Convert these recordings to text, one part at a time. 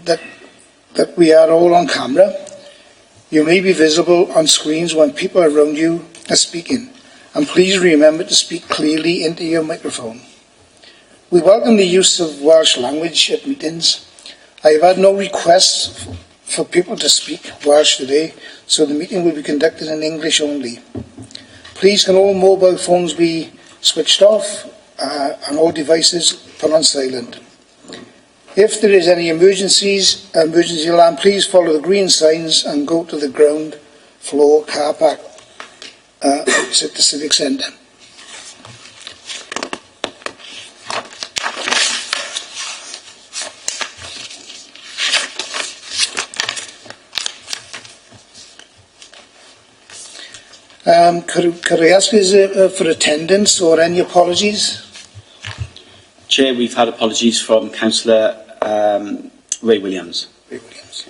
that we are all on camera. You may be visible on screens when people around you are speaking, and please remember to speak clearly into your microphone. We welcome the use of Welsh language at meetings. I have had no requests for people to speak Welsh today, so the meeting will be conducted in English only. Please can all mobile phones be switched off and all devices put on silent. If there is any emergency alarm, please follow the green signs and go to the ground floor car park opposite the Civic Centre. Could I ask you for attendance or any apologies? Chair, we've had apologies from Councillor Ray Williams. Ray Williams.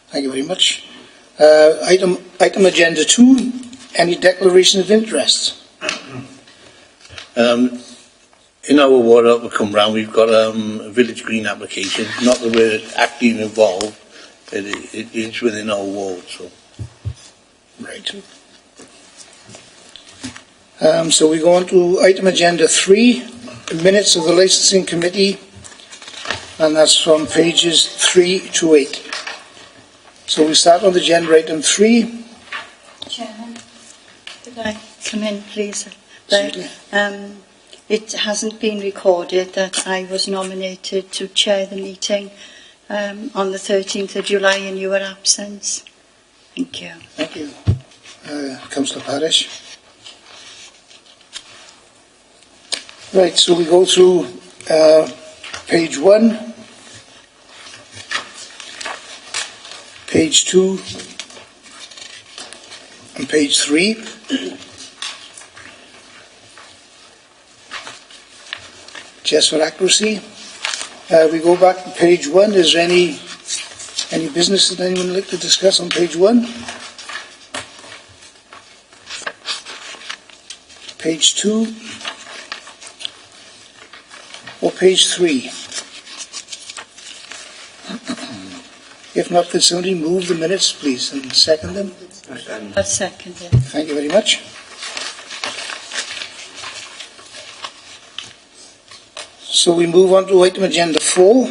Thank you very much. Item agenda 2, any declaration of interest? In our ward that will come round, we've got a village green application. Not that we're actively involved, but it is within our ward. So. Right. So we go on to item agenda 3, minutes of the licensing committee, and that's from pages 3 to 8. So we start on agenda item 3. Chairman, could I come in, please? Certainly. It hasn't been recorded that I was nominated to chair the meeting on the 13th of July in your absence. Thank you. Thank you. Councillor Parish. Right, so we go through page 1, page 2, and page 3. Just for accuracy, we go back to page 1. Is there any business that anyone would like to discuss on page 1? Page 2? Or page 3? If not, could somebody move the minutes, please, and second them? I'll second it. Thank you very much. So we move on to item agenda 4,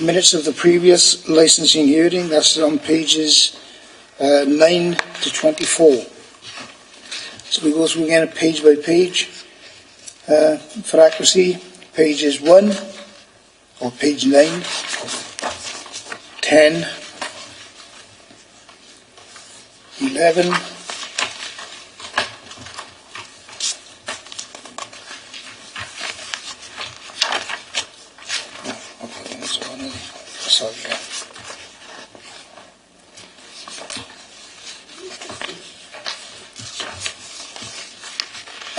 minutes of the previous licensing hearing. That's on pages 9 to 24. So we go through again page by page. For accuracy, pages 1, or page 9, 10, 11, sorry.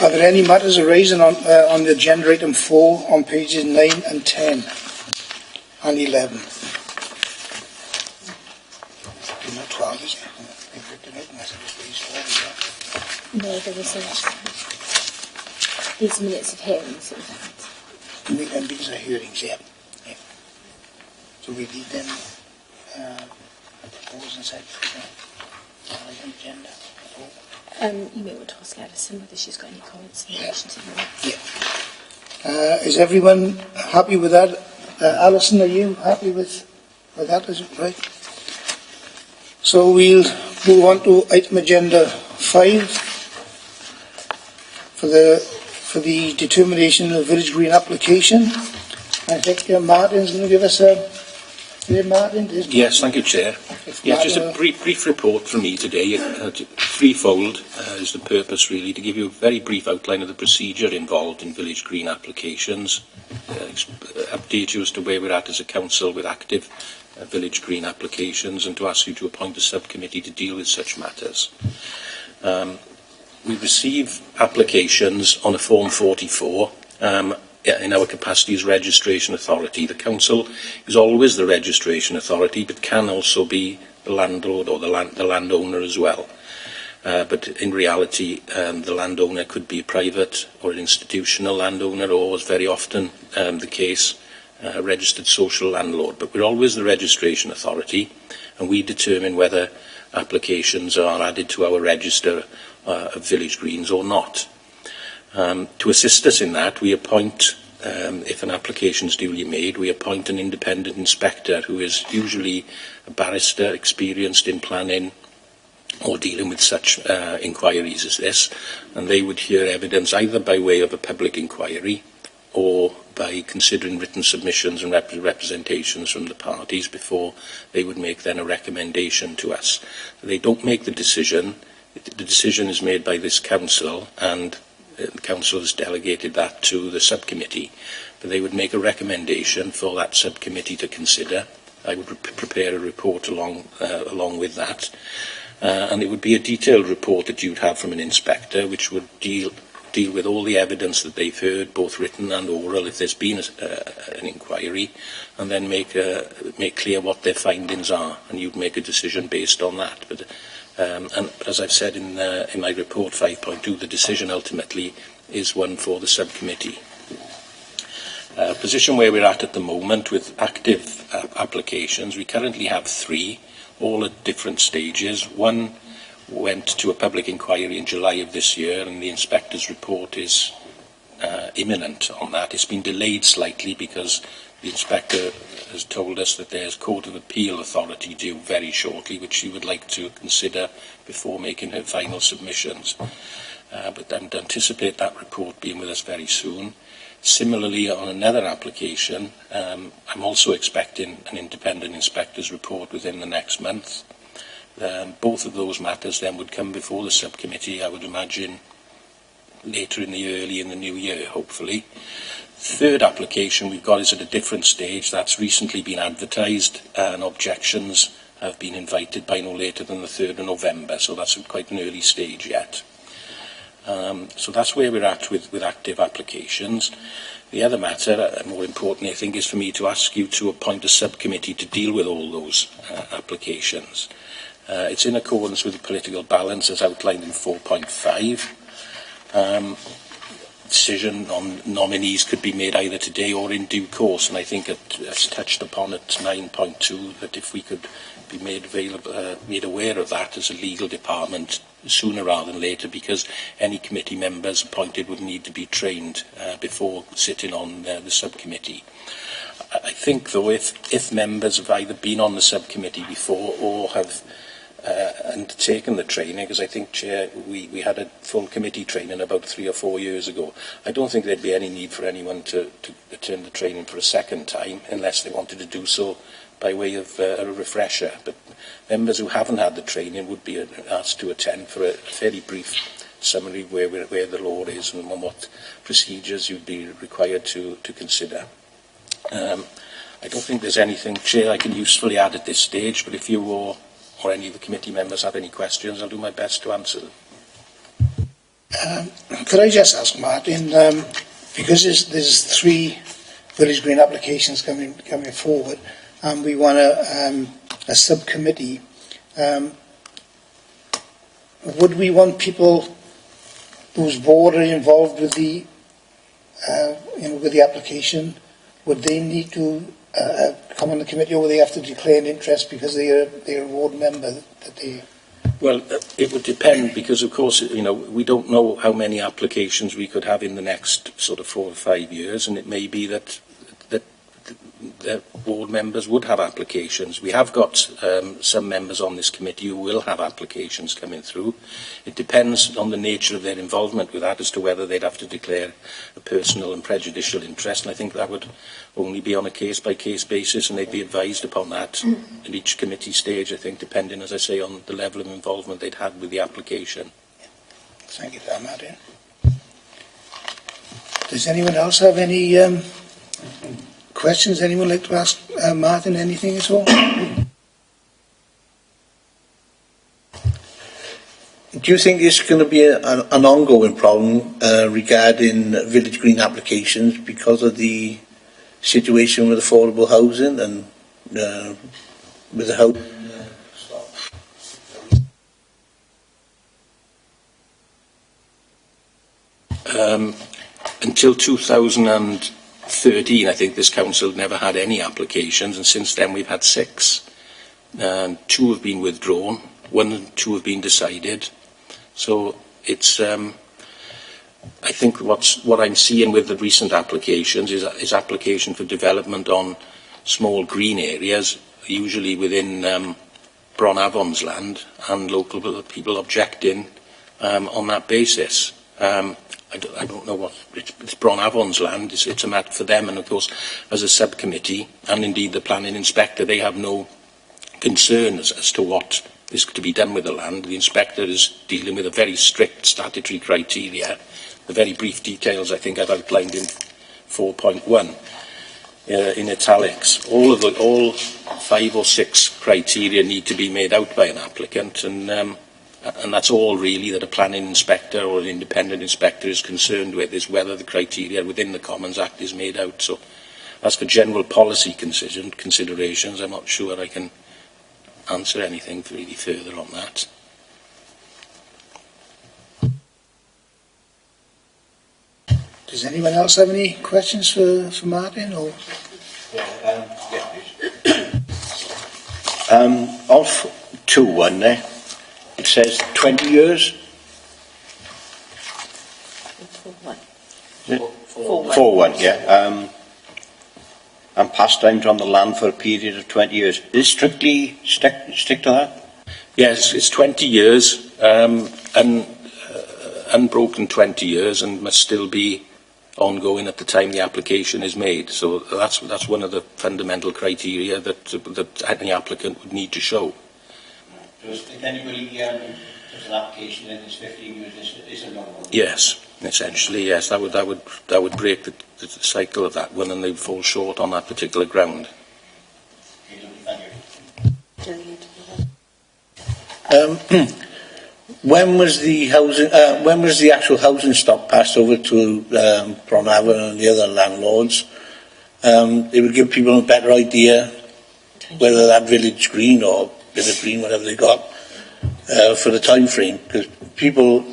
Are there any matters arising on the agenda item 4 on pages 9 and 10 and 11? Not 12, is it? No, there was these minutes of hearings that we've had. And these are hearings, yeah. So we read them, propose and set agenda. You may want to ask Alison whether she's got any comments in relation to the minutes. Yeah. Is everyone happy with that? Alison, are you happy with that? Is it right? So we'll move on to item agenda 5 for the determination of village green application. I think Martin's going to give us a. Martin, yes, thank you, Chair. Yes, just a brief report from me today. Threefold is the purpose, really, to give you a very brief outline of the procedure involved in village green applications, update you as to where we're at as a council with active village green applications, and to ask you to appoint a subcommittee to deal with such matters. We receive applications on a Form 44 in our capacity as registration authority. The council is always the registration authority, but can also be the landlord or the landowner as well. But in reality, the landowner could be a private or an institutional landowner, or, as very often the case, registered social landlord, but we're always the registration authority, and we determine whether applications are added to our register of village greens or not. To assist us in that, we appoint, if an application is duly made, we appoint an independent inspector who is usually a barrister experienced in planning or dealing with such inquiries as this, and they would hear evidence either by way of a public inquiry or by considering written submissions and representations from the parties before they would make then a recommendation to us. They don't make the decision. The decision is made by this council, and the council has delegated that to the subcommittee. But they would make a recommendation for that subcommittee to consider. I would prepare a report along with that. And it would be a detailed report that you'd have from an inspector, which would deal with all the evidence that they've heard, both written and oral, if there's been an inquiry, and then make clear what their findings are, and you'd make a decision based on that. But as I've said in my report 5.2, the decision ultimately is one for the subcommittee. Position where we're at the moment with active applications, we currently have 3, all at different stages. One went to a public inquiry in July of this year, and the inspector's report is imminent on that. It's been delayed slightly because the inspector has told us that there's Court of Appeal authority due very shortly, which she would like to consider before making her final submissions. But I would anticipate that report being with us very soon. Similarly, on another application, I'm also expecting an independent inspector's report within the next month. Both of those matters then would come before the subcommittee, I would imagine, later early in the new year, hopefully. Third application we've got is at a different stage. That's recently been advertised, and objections have been invited by no later than the 3rd of November, so that's at quite an early stage yet. So that's where we're at with active applications. The other matter, more importantly, I think, is for me to ask you to appoint a subcommittee to deal with all those applications. It's in accordance with the political balance as outlined in 4.5. Decision on nominees could be made either today or in due course, and I think it's touched upon at 9.2 that if we could be made aware of that as a legal department sooner rather than later, because any committee members appointed would need to be trained before sitting on the subcommittee. I think, though, if members have either been on the subcommittee before or have undertaken the training, because I think, Chair, we had a full committee training about 3 or 4 years ago. I don't think there'd be any need for anyone to attend the training for a second time unless they wanted to do so by way of a refresher. But members who haven't had the training would be asked to attend for a fairly brief summary where the law is and what procedures you'd be required to consider. I don't think there's anything, Chair, I can usefully add at this stage, but if you or any of the committee members have any questions, I'll do my best to answer them. Could I just ask Martin, because there's 3 village green applications coming forward, and we want a subcommittee, would we want people whose board are involved with the with the application? Would they need to come on the committee, or will they have to declare an interest because they're a ward member that they? Well, it would depend, because of course, we don't know how many applications we could have in the next sort of 4 or 5 years, and it may be that the board members would have applications. We have got some members on this committee who will have applications coming through. It depends on the nature of their involvement with that as to whether they'd have to declare a personal and prejudicial interest, and I think that would only be on a case-by-case basis, and they'd be advised upon that at each committee stage, I think, depending, as I say, on the level of involvement they'd had with the application. Thank you for that, Martin. Does anyone else have any questions? Anyone like to ask Martin anything at all? Do you think it's going to be an ongoing problem regarding village green applications because of the situation with affordable housing and with the house? Until 2000 and 13, I think this council never had any applications, and since then we've had 6. And 2 have been withdrawn, 1 and 2 have been decided. So it's, I think what I'm seeing with the recent applications is application for development on small green areas, usually within Bronavon's land, and local people objecting on that basis. I don't know what, it's Bronavon's land, it's a matter for them, and of course as a subcommittee, and indeed the planning inspector, they have no concern as to what is to be done with the land. The inspector is dealing with a very strict statutory criteria. The very brief details I think I've outlined in 4.1 in italics. All 5 or 6 criteria need to be made out by an applicant, and that's all really that a planning inspector or an independent inspector is concerned with, is whether the criteria within the Commons Act is made out. So as for general policy considerations, I'm not sure I can answer anything really further on that. Does anyone else have any questions for Martin? Or? Off 2.1 there, it says 20 years. 4.1, yeah. And pastimes on the land for a period of 20 years. Is it strictly stick to that? Yes, it's 20 years, unbroken 20 years, and must still be ongoing at the time the application is made. So that's one of the fundamental criteria that any applicant would need to show. Does anybody does an application in this 15 years is a normal? Yes, essentially, yes. That would break the cycle of that one, and they'd fall short on that particular ground. When was the housing? When was the actual housing stock passed over to Bronavon and the other landlords? It would give people a better idea whether that village green or village green, whatever they got, for the time frame. Because people,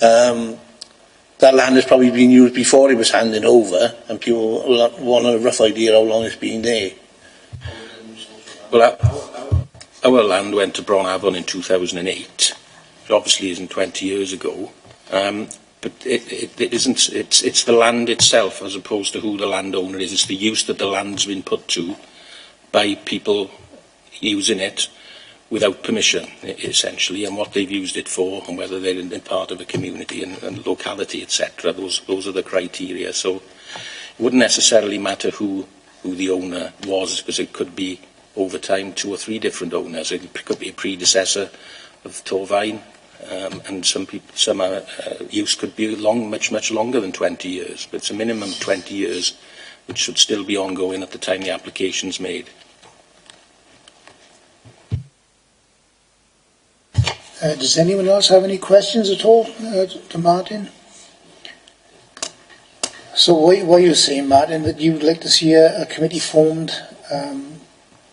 that land has probably been used before it was handed over, and people want a rough idea how long it's been there. Well, our land went to Bronavon in 2008. Which obviously isn't 20 years ago, but it isn't. It's the land itself, as opposed to who the landowner is. It's the use that the land's been put to by people using it without permission, essentially, and what they've used it for, and whether they're in part of a community and locality, etc. Those are the criteria. So it wouldn't necessarily matter who the owner was, because it could be over time 2 or 3 different owners. It could be a predecessor of Torfaen. And some use could be much longer than 20 years, but it's a minimum of 20 years, which should still be ongoing at the time the application's made. Does anyone else have any questions at all to Martin? So what are you saying, Martin, that you would like to see a committee formed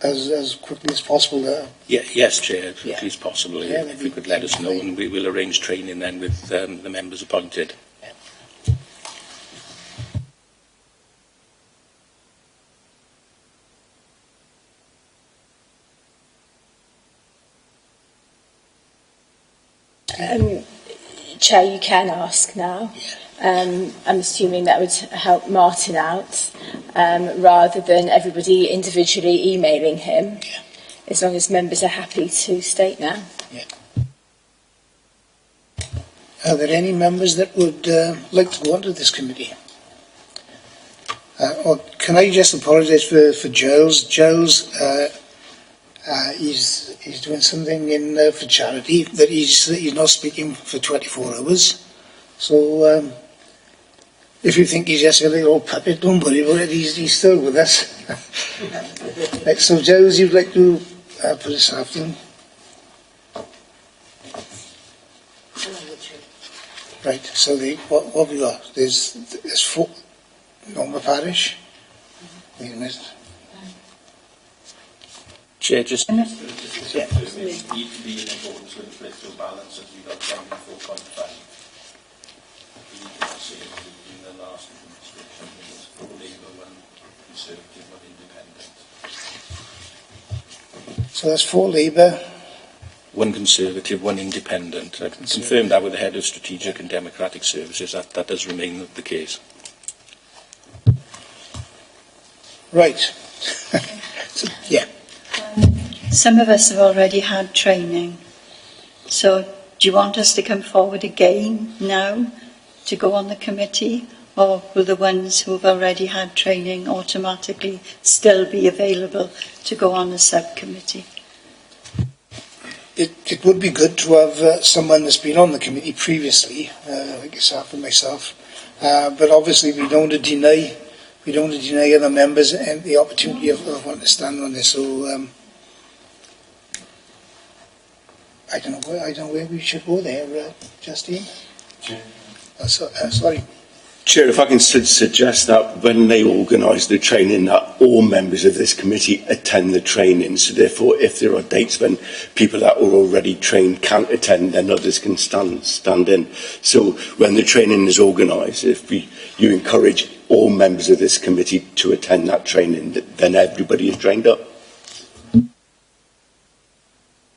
as quickly as possible? Yes, Chair, as quickly as possible. Yeah, if you could let us know, and we will arrange training then with the members appointed. Chair, you can ask now. I'm assuming that would help Martin out, rather than everybody individually emailing him, as long as members are happy to state now. Yeah. Are there any members that would like to go onto this committee? Or can I just apologise for Giles? Giles, he's doing something for charity that he's not speaking for 24 hours. So if you think he's just a little old puppet, don't worry about it. He's still with us. Right, so Giles, you'd like to put us after him? Right, so what have we got? There's 4. Norma Parish. Wait a minute. Chair, just Yeah. need to be in accordance with the political balance as we got down to 4.5. In the last administration, it was 4 Conservative, one independent. So that's 4 Labour. One Conservative, one independent. I've confirmed that with the Head of Strategic and Democratic Services. That does remain the case. Right. So, yeah. Some of us have already had training. So do you want us to come forward again now to go on the committee? Or will the ones who have already had training automatically still be available to go on the subcommittee? It would be good to have someone that's been on the committee previously, like yourself and myself. But obviously we don't want to deny other members and the opportunity of wanting to stand on this. So I don't know where we should go there, Justine. Sorry. Chair, if I can suggest that when they organise the training, that all members of this committee attend the training. So therefore, if there are dates when people that are already trained can't attend, then others can stand in. So when the training is organised, if you encourage all members of this committee to attend that training, then everybody is trained up.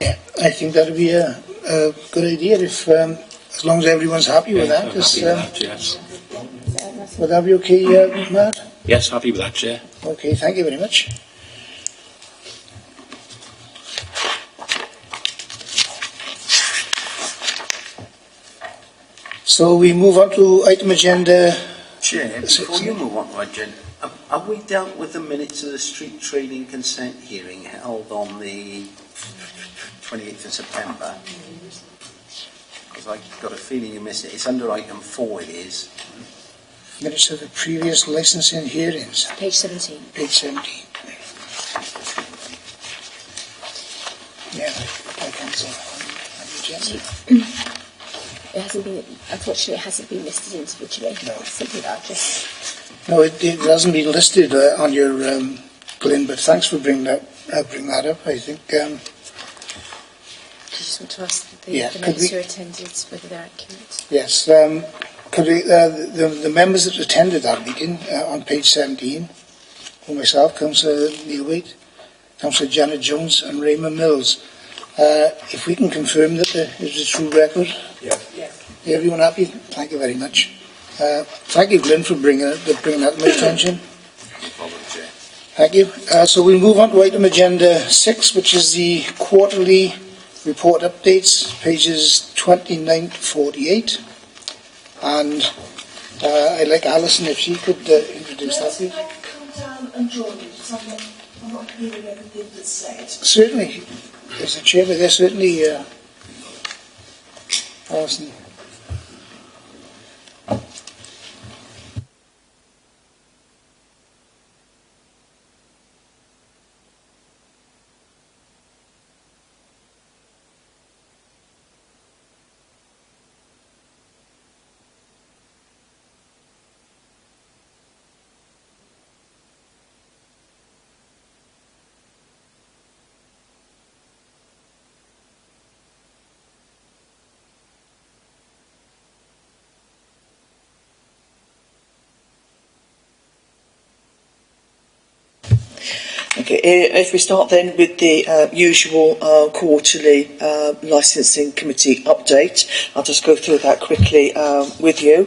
Yeah, I think that would be a good idea if, as long as everyone's happy with that. I'm happy with that, yes. Would that be okay, Matt? Yes, happy with that, Chair. Okay, thank you very much. So we move on to item agenda. Chair, before you move on to agenda, have we dealt with the minutes of the street trading consent hearing held on the 28th of September? Because I've got a feeling you missed it. It's under item 4, it is. Minutes of the previous licensing hearings. Page 17. Page 17. Yeah, I cancel on the agenda. It hasn't been, unfortunately, it hasn't been listed individually. No. It's something that I've just... No, it hasn't been listed on your Glyn, but thanks for bringing that up. I think I just want to ask the members who attended whether they're accurate. yes. Could we, the members that attended that meeting on page 17, for myself, Councillor Neil Waite, Councillor Janet Jones and Raymond Mills, if we can confirm that there is a true record. Yeah. Everyone happy? Thank you very much. Thank you, Glyn, for bringing that to my attention. Thank you. So we'll move on to item agenda 6, which is the quarterly report updates, pages 29 to 48. And I'd like Alison, if she could introduce that, please. I come down and join you, because I'm not hearing everything that's said. Certainly. As a chair, but there's certainly Alison. Okay, if we start then with the usual quarterly licensing committee update, I'll just go through that quickly with you.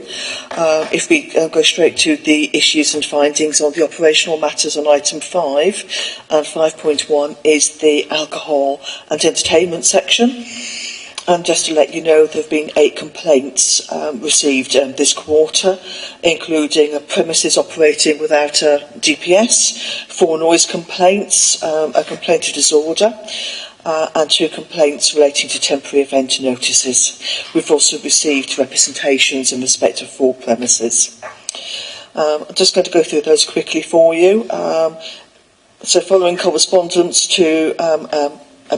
If we go straight to the issues and findings on the operational matters on item 5, and 5.1 is the alcohol and entertainment section. And just to let you know, there have been 8 complaints received this quarter, including a premises operating without a DPS, 4 noise complaints, a complaint of disorder, and 2 complaints relating to temporary event notices. We've also received representations in respect of 4 premises. I'm just going to go through those quickly for you. So following correspondence to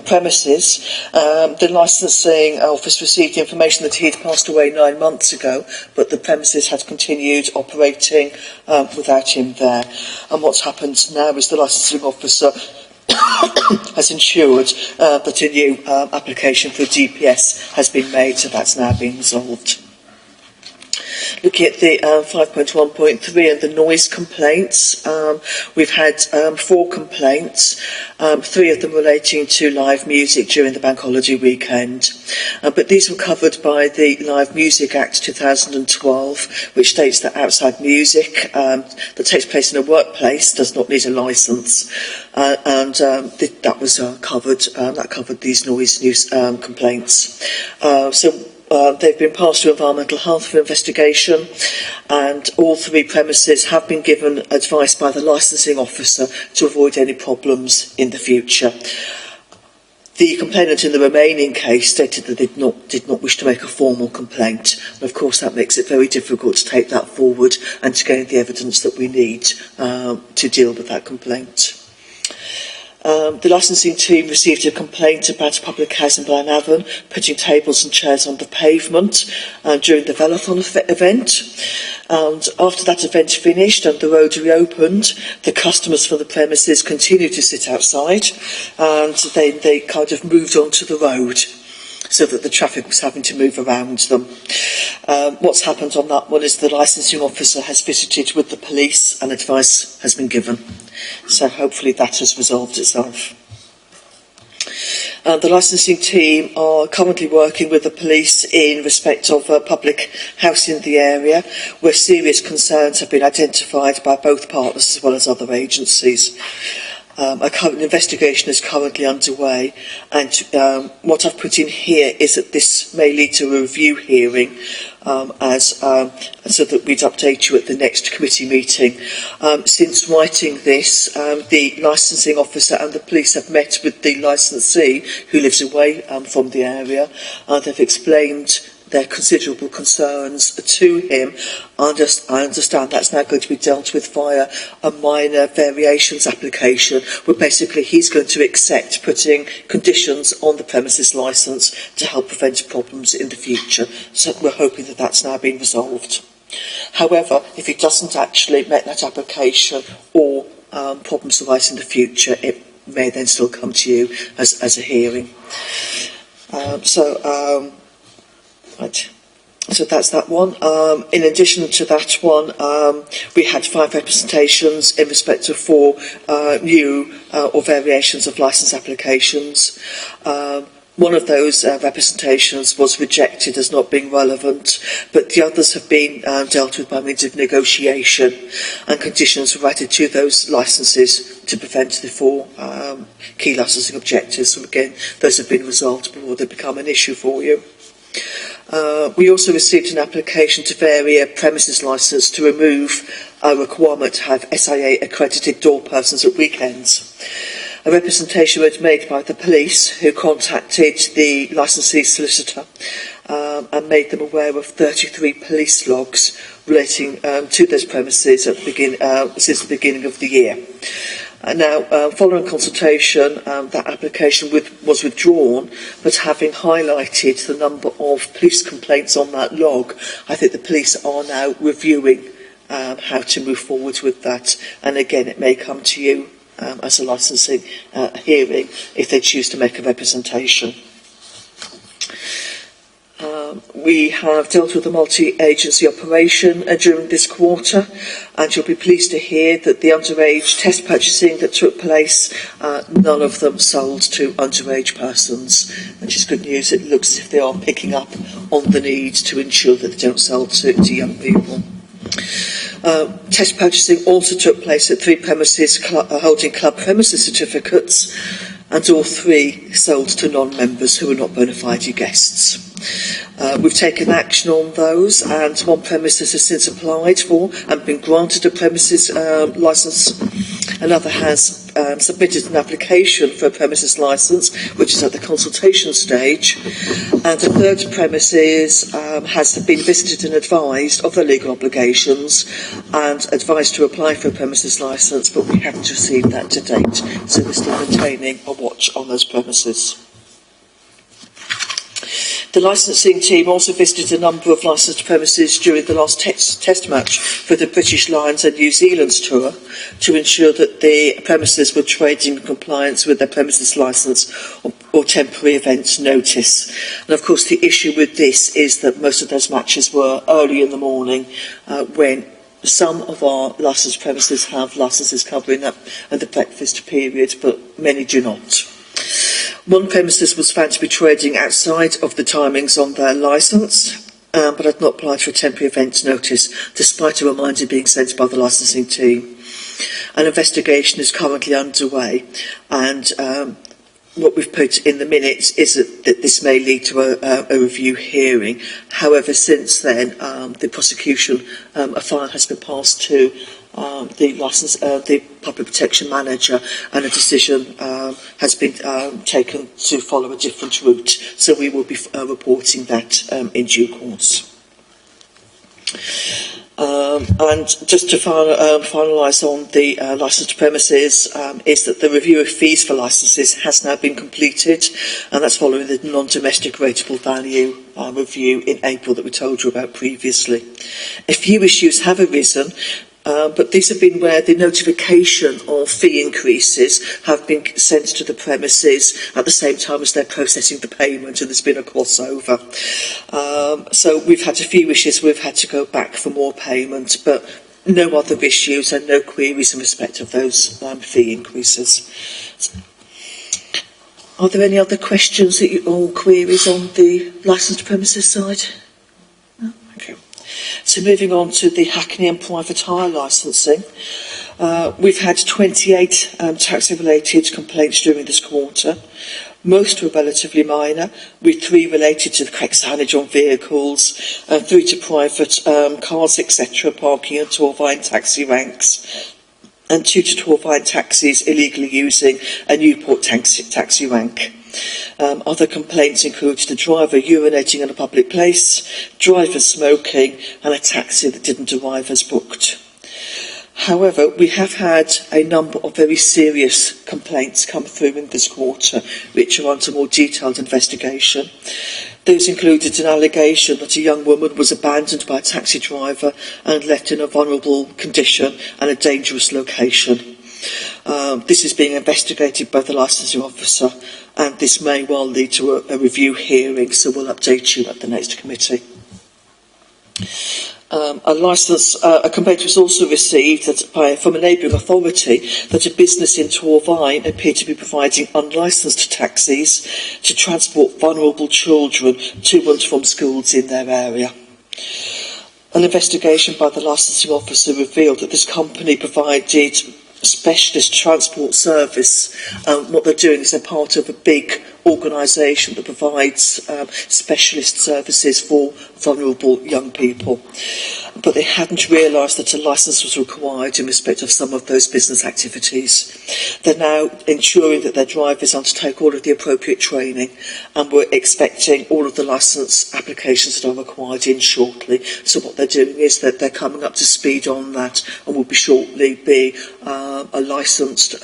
premises, the licensing office received the information that he had passed away 9 months ago, but the premises had continued operating without him there. And what's happened now is the licensing officer has ensured that a new application for a DPS has been made, so that's now been resolved. Looking at the 5.1.3 and the noise complaints, we've had 4 complaints, 3 of them relating to live music during the bank holiday weekend. But these were covered by the Live Music Act 2012, which states that outside music that takes place in a workplace does not need a licence. That was covered. That covered these noise complaints. They've been passed to Environmental Health for investigation, and all 3 premises have been given advice by the licensing officer to avoid any problems in the future. The complainant in the remaining case stated that they did not wish to make a formal complaint, and of course that makes it very difficult to take that forward and to gain the evidence that we need to deal with that complaint. The licensing team received a complaint about a public house in Blaenavon putting tables and chairs on the pavement during the Velathon event. And after that event finished and the road reopened, the customers for the premises continued to sit outside, and they kind of moved onto the road, so that the traffic was having to move around them. What's happened on that one is the licensing officer has visited with the police and advice has been given. So hopefully that has resolved itself. The licensing team are currently working with the police in respect of a public house in the area where serious concerns have been identified by both partners as well as other agencies. A current investigation is currently underway, and what I've put in here is that this may lead to a review hearing so that we'd update you at the next committee meeting. Since writing this, the licensing officer and the police have met with the licensee who lives away from the area. They've explained their considerable concerns to him. I understand that's now going to be dealt with via a minor variations application, where basically he's going to accept putting conditions on the premises licence to help prevent problems in the future. So we're hoping that that's now been resolved. However, if he doesn't actually make that application or problems arise in the future, it may then still come to you as a hearing. Right. So that's that one. In addition to that one, we had 5 representations in respect of 4 new or variations of licence applications. One of those representations was rejected as not being relevant, but the others have been dealt with by means of negotiation, and conditions were added to those licences to prevent the 4 key licensing objectives. So again, those have been resolved before they become an issue for you. We also received an application to vary a premises licence to remove a requirement to have SIA accredited door persons at weekends. A representation was made by the police, who contacted the licensee solicitor and made them aware of 33 police logs relating to those premises at since the beginning of the year. Now, following consultation, that application was withdrawn, but having highlighted the number of police complaints on that log, I think the police are now reviewing how to move forward with that. And again, it may come to you as a licensing hearing if they choose to make a representation. We have dealt with a multi-agency operation during this quarter, and you'll be pleased to hear that the underage test purchasing that took place, none of them sold to underage persons, which is good news. It looks as if they are picking up on the need to ensure that they don't sell to young people. Test purchasing also took place at 3 premises holding club premises certificates, and all 3 sold to non-members who were not bona fide guests. We've taken action on those, and 1 premises has since applied for and been granted a premises licence. Another has submitted an application for a premises licence, which is at the consultation stage. And the 3rd premises has been visited and advised of their legal obligations and advised to apply for a premises licence, but we haven't received that to date. So we're still maintaining a watch on those premises. The licensing team also visited a number of licensed premises during the last test match for the British Lions and New Zealand's tour to ensure that the premises were trading in compliance with their premises licence or temporary events notice. And of course the issue with this is that most of those matches were early in the morning when some of our licensed premises have licences covering that and the breakfast period, but many do not. One premises was found to be trading outside of the timings on their licence, but had not applied for a temporary events notice, despite a reminder being sent by the licensing team. An investigation is currently underway, and what we've put in the minutes is that this may lead to a review hearing. However, since then, the prosecution, a file has been passed to the public protection manager, and a decision has been taken to follow a different route. So we will be reporting that in due course. And just to finalise on the licensed premises is that the review of fees for licences has now been completed, and that's following the non-domestic rateable value review in April that we told you about previously. A few issues have arisen, but these have been where the notification of fee increases have been sent to the premises at the same time as they're processing the payment, and there's been a crossover. So we've had a few issues, we've had to go back for more payment, but no other issues and no queries in respect of those fee increases. Are there any other questions or queries on the licensed premises side? No? Okay. So moving on to the Hackney and private hire licensing. We've had 28 taxi-related complaints during this quarter. Most were relatively minor, with 3 related to the correct signage on vehicles, 3 to private cars, etc., parking at Torvine taxi ranks, and 2 to Torvine taxis illegally using a Newport taxi rank. Other complaints included the driver urinating in a public place, driver smoking, and a taxi that didn't arrive as booked. However, we have had a number of very serious complaints come through in this quarter, which are under more detailed investigation. Those included an allegation that a young woman was abandoned by a taxi driver and left in a vulnerable condition and a dangerous location. This is being investigated by the licensing officer, and this may well lead to a review hearing, so we'll update you at the next committee. A complaint was also received from a neighbouring authority that a business in Torvine appeared to be providing unlicensed taxis to transport vulnerable children to and from schools in their area. An investigation by the licensing officer revealed that this company provided specialist transport service. What they're doing is they're part of a big organisation that provides specialist services for vulnerable young people. But they hadn't realised that a licence was required in respect of some of those business activities. They're now ensuring that their drivers undertake all of the appropriate training, and we're expecting all of the licence applications that are required in shortly. So what they're doing is that they're coming up to speed on that, and will be shortly be a licensed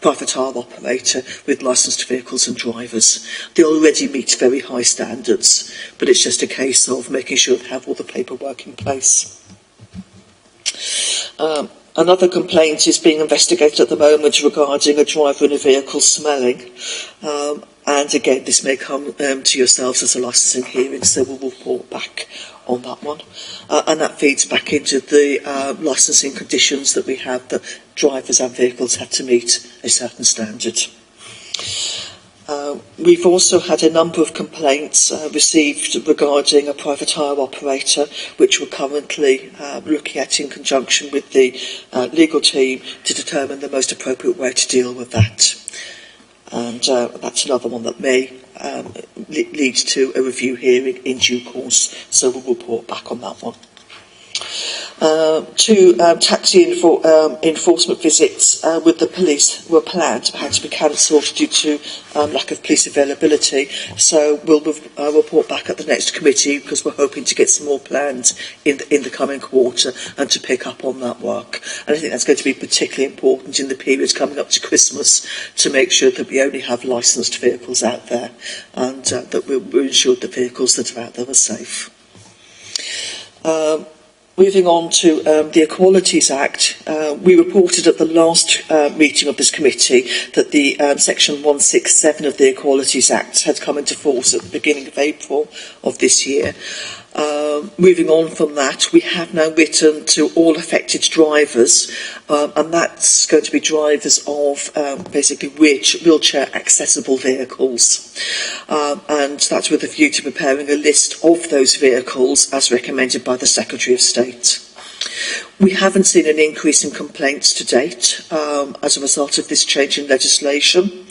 private hire operator with licensed vehicles and drivers. They already meet very high standards, but it's just a case of making sure they have all the paperwork in place. Another complaint is being investigated at the moment regarding a driver in a vehicle smelling. And again, this may come to yourselves as a licensing hearing, so we'll report back on that one. And that feeds back into the licensing conditions that we have, that drivers and vehicles have to meet a certain standard. We've also had a number of complaints received regarding a private hire operator, which we're currently looking at in conjunction with the legal team to determine the most appropriate way to deal with that. And that's another one that may lead to a review hearing in due course, so we'll report back on that one. 2 taxi enforcement visits with the police were planned but had to be cancelled due to lack of police availability. So we'll report back at the next committee, because we're hoping to get some more planned in the coming quarter and to pick up on that work. And I think that's going to be particularly important in the periods coming up to Christmas, to make sure that we only have licensed vehicles out there, and that we're ensured the vehicles that are out there are safe. Moving on to the Equalities Act, we reported at the last meeting of this committee that the Section 167 of the Equalities Act had come into force at the beginning of April of this year. Moving on from that, we have now written to all affected drivers, and that's going to be drivers of basically wheelchair accessible vehicles, and that's with a view to preparing a list of those vehicles as recommended by the Secretary of State. We haven't seen an increase in complaints to date as a result of this change in legislation.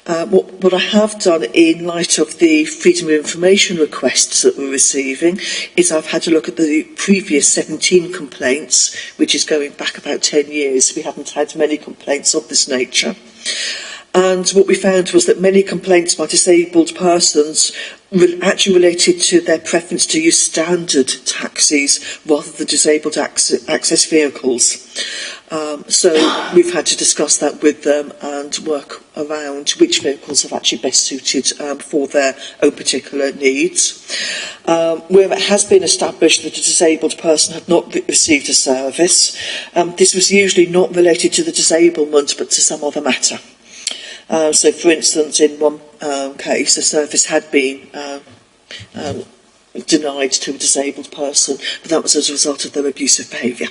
What I have done in light of the Freedom of Information requests that we're receiving is I've had a look at the previous 17 complaints, which is going back about 10 years. We haven't had many complaints of this nature. And what we found was that many complaints by disabled persons actually related to their preference to use standard taxis rather than disabled access vehicles. So we've had to discuss that with them and work around which vehicles are actually best suited for their own particular needs. Where it has been established that a disabled person had not received a service, this was usually not related to the disablement but to some other matter. So, for instance, in one case, a service had been denied to a disabled person, but that was as a result of their abusive behaviour.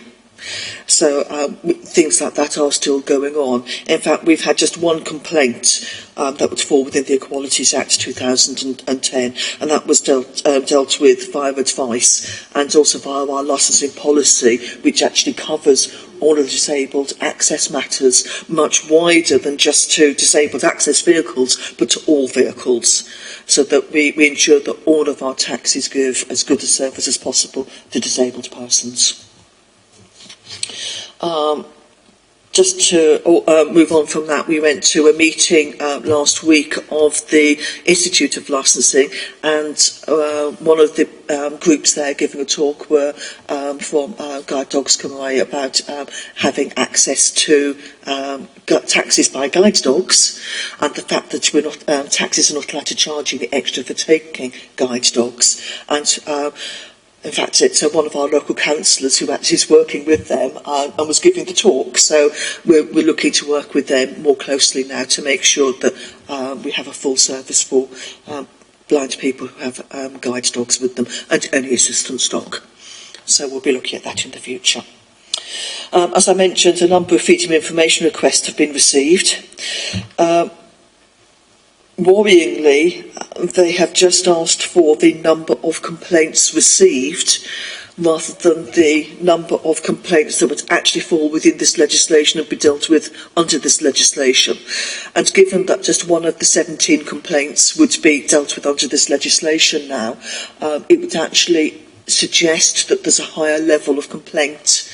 So things like that are still going on. In fact, we've had just one complaint that would fall within the Equalities Act 2010, and that was dealt with via advice and also via our licensing policy, which actually covers all of the disabled access matters much wider than just to disabled access vehicles, but to all vehicles, so that we ensure that all of our taxis give as good a service as possible to disabled persons. Just to move on from that, we went to a meeting last week of the Institute of Licensing, and one of the groups there giving a talk were from Guide Dogs Cymru about having access to taxis by guide dogs, and the fact that we're not, taxis are not allowed to charge you the extra for taking guide dogs. And in fact, it's one of our local councillors who actually is working with them and was giving the talk. So we're looking to work with them more closely now to make sure that we have a full service for blind people who have guide dogs with them and any assistance dog. So we'll be looking at that in the future. As I mentioned, a number of Freedom of Information requests have been received. Worryingly, they have just asked for the number of complaints received rather than the number of complaints that would actually fall within this legislation and be dealt with under this legislation. And given that just one of the 17 complaints would be dealt with under this legislation now, it would actually suggest that there's a higher level of complaint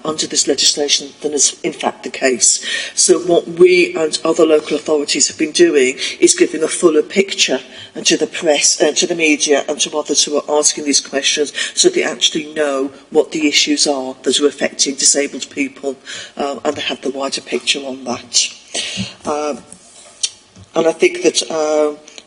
under this legislation than is in fact the case. So what we and other local authorities have been doing is giving a fuller picture and to the press and to the media and to others who are asking these questions, so they actually know what the issues are that are affecting disabled people, and they have the wider picture on that. And I think that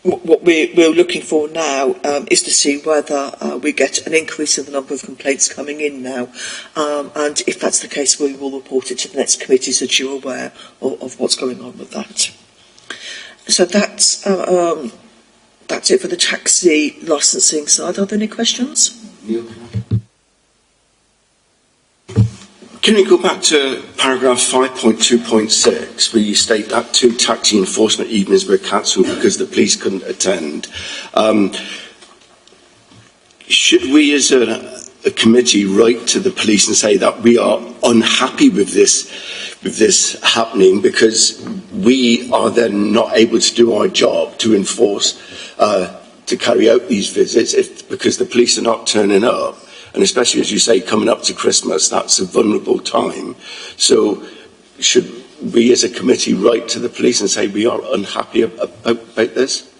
what we're looking for now is to see whether we get an increase in the number of complaints coming in now, and if that's the case, we will report it to the next committee so that you're aware of what's going on with that. So that's it for the taxi licensing side. Are there any questions? Can we go back to paragraph 5.2.6, where you state that 2 taxi enforcement evenings were cancelled because the police couldn't attend? Should we as a committee write to the police and say that we are unhappy with this happening because we are then not able to do our job to enforce, to carry out these visits because the police are not turning up? And especially, as you say, coming up to Christmas, that's a vulnerable time. So should we as a committee write to the police and say we are unhappy about this?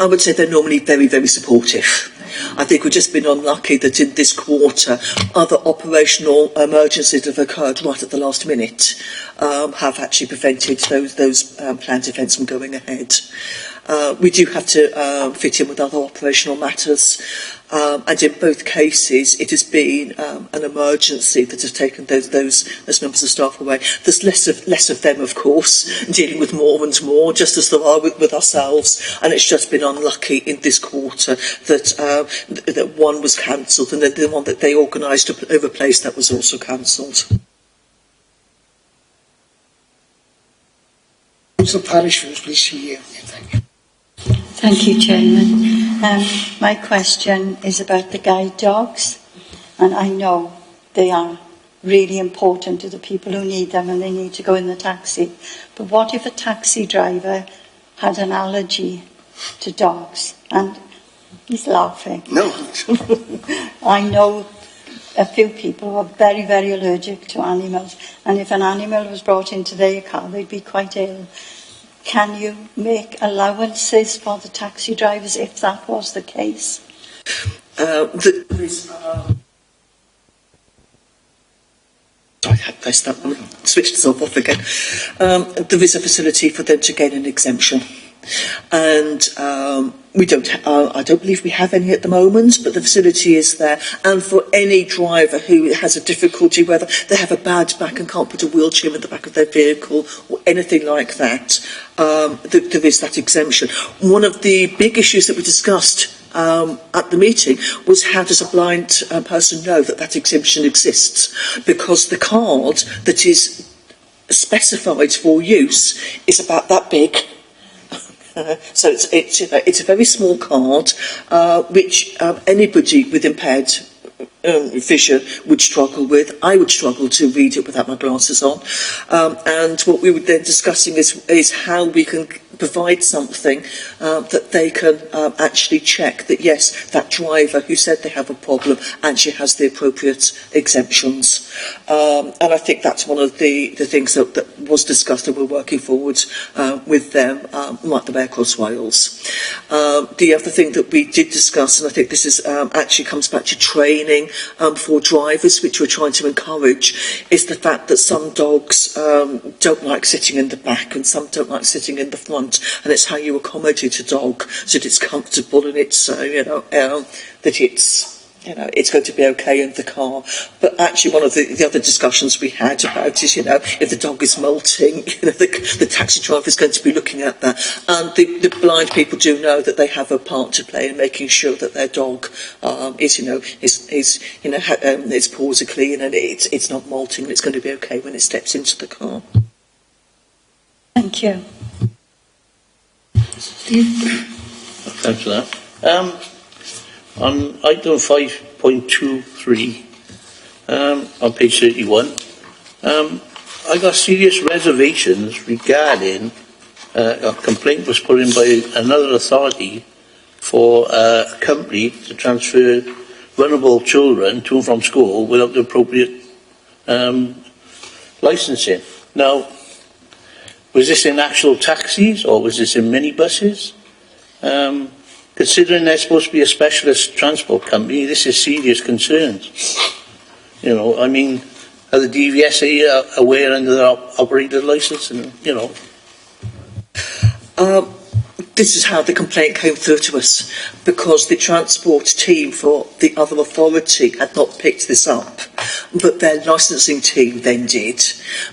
I would say they're normally very, very supportive. I think we've just been unlucky that in this quarter, other operational emergencies that have occurred right at the last minute have actually prevented those planned events from going ahead. we do have to fit in with other operational matters. And in both cases, it has been an emergency that has taken those members of staff away. There's less of them, of course, dealing with more and more, just as there are with ourselves. And it's just been unlucky in this quarter that one was cancelled, and then the one that they organised to replace that was also cancelled. Councillor Parish first, please. See you. Thank you. Thank you, Chairman. My question is about the guide dogs, and I know they are really important to the people who need them and they need to go in the taxi. But what if a taxi driver had an allergy to dogs? And he's laughing. No. I know a few people who are very, very allergic to animals, and if an animal was brought into their car, they'd be quite ill. Can you make allowances for the taxi drivers if that was the case? I had pressed that one, switched itself off again. There is a facility for them to gain an exemption. And we don't. I don't believe we have any at the moment, but the facility is there. And for any driver who has a difficulty, whether they have a bad back and can't put a wheelchair in the back of their vehicle or anything like that, there is that exemption. One of the big issues that we discussed at the meeting was, how does a blind person know that exemption exists? Because the card that is specified for use is about that big. So it's a very small card, which anybody with impaired vision would struggle with. I would struggle to read it without my glasses on. And what we were then discussing is how we can provide something that they can actually check that, yes, that driver who said they have a problem actually has the appropriate exemptions. And I think that's one of the things that was discussed, and we're working forward with them, like the Bear Cross Wales. The other thing that we did discuss, and I think this is actually comes back to training for drivers, which we're trying to encourage, is the fact that some dogs don't like sitting in the back and some don't like sitting in the front, and it's how you accommodate a dog so that it's comfortable and it's that it's going to be okay in the car. But actually, one of the other discussions we had about is, if the dog is molting, the taxi driver is going to be looking at that. And the blind people do know that they have a part to play in making sure that their dog its paws are clean and it's not molting, and it's going to be okay when it steps into the car. Thank you. Thanks for that. On item 5.23, on page 31, I got serious reservations regarding a complaint was put in by another authority for a company to transfer vulnerable children to and from school without the appropriate licensing. Now, was this in actual taxis or was this in minibuses? Considering they're supposed to be a specialist transport company, this is serious concerns. Are the DVSA aware under their operator licence? This is how the complaint came through to us, because the transport team for the other authority had not picked this up, but their licensing team then did.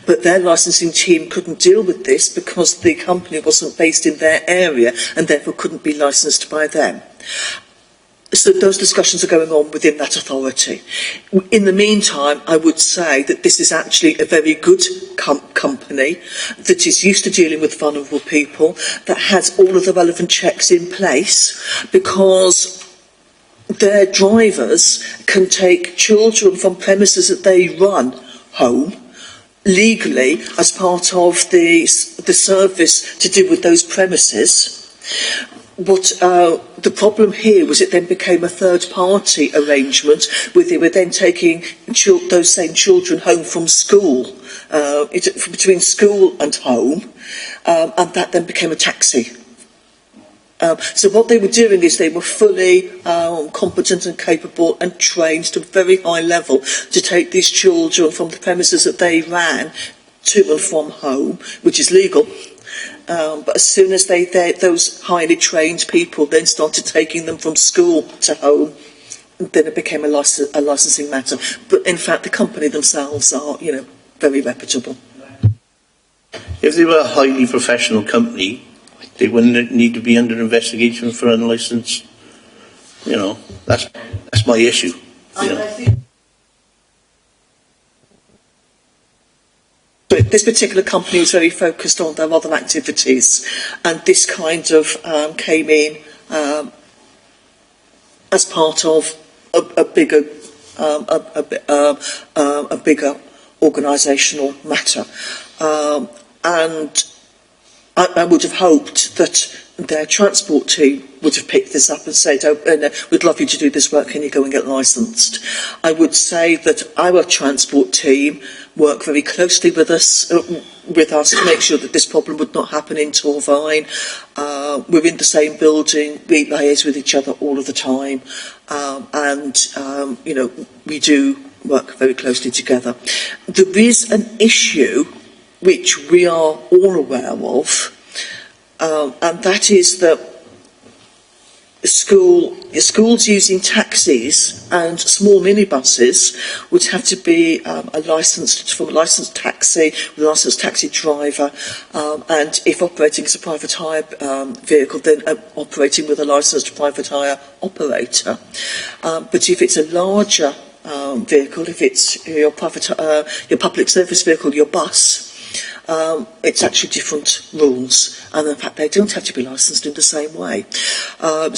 But their licensing team couldn't deal with this because the company wasn't based in their area and therefore couldn't be licensed by them. So those discussions are going on within that authority. In the meantime, I would say that this is actually a very good company that is used to dealing with vulnerable people, that has all of the relevant checks in place, because their drivers can take children from premises that they run home legally as part of the service to do with those premises. But the problem here was it then became a third-party arrangement where they were then taking those same children home from school, between school and home, and that then became a taxi. So what they were doing is they were fully competent and capable and trained to a very high level to take these children from the premises that they ran to and from home, which is legal, But as soon as those highly trained people then started taking them from school to home, then it became a licensing matter. But in fact, the company themselves are, very reputable. If they were a highly professional company, they wouldn't need to be under investigation for unlicensed. That's my issue. But this particular company was very focused on their other activities, and this kind of came in as part of a bigger organisational matter, and I would have hoped that their transport team would have picked this up and said, we'd love you to do this work, can you go and get licensed? I would say that our transport team work very closely with us to make sure that this problem would not happen in Torvine. We're in the same building, we liaise with each other all of the time, we do work very closely together. There is an issue which we are all aware of, and that is that schools using taxis and small minibuses would have to be a licensed taxi with a licensed taxi driver, and if operating as a private hire vehicle, then operating with a licensed private hire operator. But if it's a larger vehicle, if it's your public service vehicle, your bus, it's actually different rules, and in fact they don't have to be licensed in the same way. There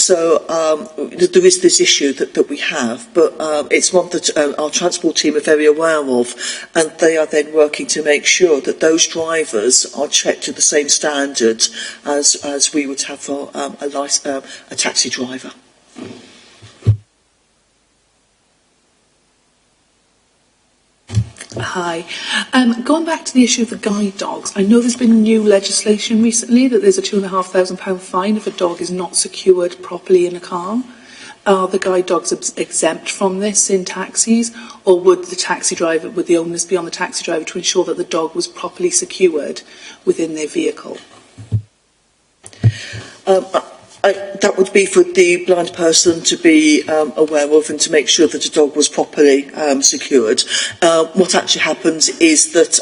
is this issue that we have, but it's one that our transport team are very aware of, and they are then working to make sure that those drivers are checked to the same standard as we would have for a taxi driver. Hi. Going back to the issue of the guide dogs, I know there's been new legislation recently that there's a £2,500 fine if a dog is not secured properly in a car. Are the guide dogs exempt from this in taxis, or would the onus be on the taxi driver to ensure that the dog was properly secured within their vehicle? That would be for the blind person to be aware of and to make sure that a dog was properly secured. What actually happens is that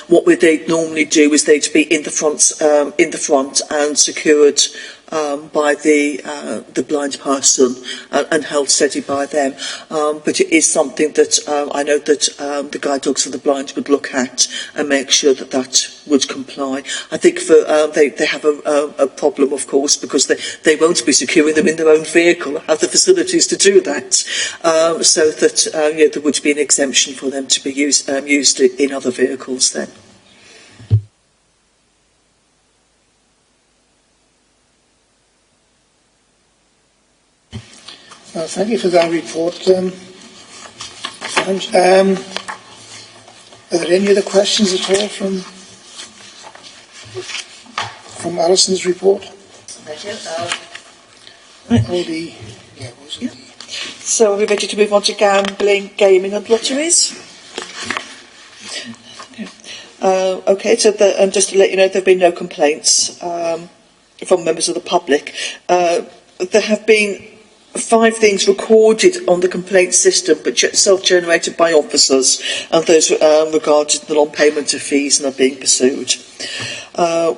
what they'd normally do is they'd be in the front and secured by the blind person and held steady by them. But it is something that I know that the guide dogs for the blind would look at and make sure that that would comply. I think they have a problem, of course, because they won't be securing them in their own vehicle, have the facilities to do that, so that there would be an exemption for them to be used in other vehicles then. Thank you for that report. Are there any other questions at all from Alison's report? So are we ready to move on to gambling, gaming and lotteries? Okay, so just to let you know, there have been no complaints from members of the public. There have been 5 things recorded on the complaint system, but self-generated by officers, and those regarded the non-payment of fees and are being pursued. A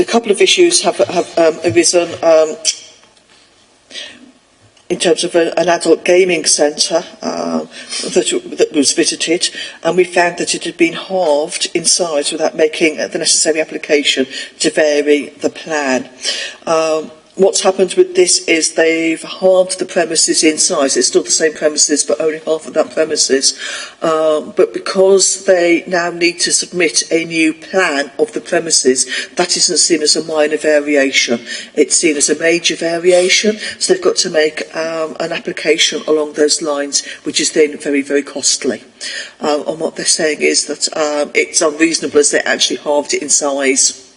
couple of issues have arisen in terms of an adult gaming centre that was visited, and we found that it had been halved in size without making the necessary application to vary the plan. What's happened with this is they've halved the premises in size. It's still the same premises, but only half of that premises. But because they now need to submit a new plan of the premises, that isn't seen as a minor variation. It's seen as a major variation. So they've got to make an application along those lines, which is then very, very costly. And what they're saying is that it's unreasonable as they actually halved it in size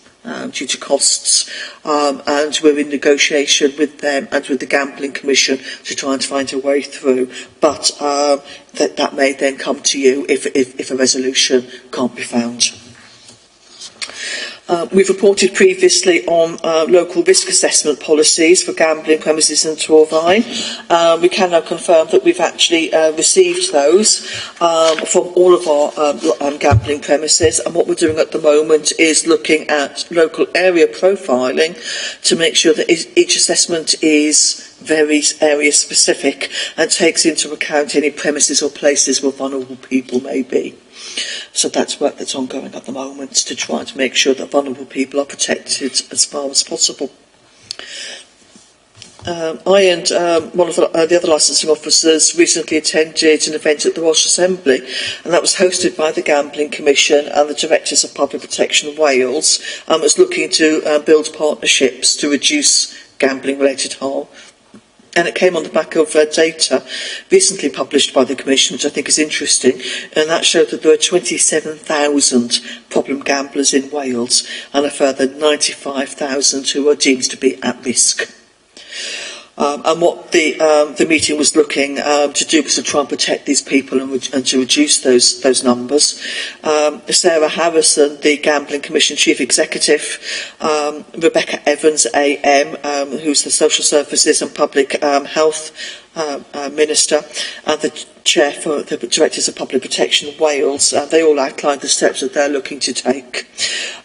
due to costs, and we're in negotiation with them and with the Gambling Commission to try and find a way through, but that may then come to you if a resolution can't be found. We've reported previously on local risk assessment policies for gambling premises in Torvine. We can now confirm that we've actually received those from all of our gambling premises, and what we're doing at the moment is looking at local area profiling to make sure that each assessment is very area specific and takes into account any premises or places where vulnerable people may be. So that's work that's ongoing at the moment to try to make sure that vulnerable people are protected as far as possible. I and one of the other licensing officers recently attended an event at the Welsh Assembly, and that was hosted by the Gambling Commission and the Directors of Public Protection Wales. It's looking to build partnerships to reduce gambling-related harm. And it came on the back of data recently published by the Commission, which I think is interesting, and that showed that there are 27,000 problem gamblers in Wales and a further 95,000 who are deemed to be at risk. And what the meeting was looking to do was to try and protect these people and to reduce those numbers. Sarah Harrison, the Gambling Commission Chief Executive, Rebecca Evans AM, who's the Social Services and Public Health Minister, and the Chair for the Directors of Public Protection Wales, they all outlined the steps that they're looking to take.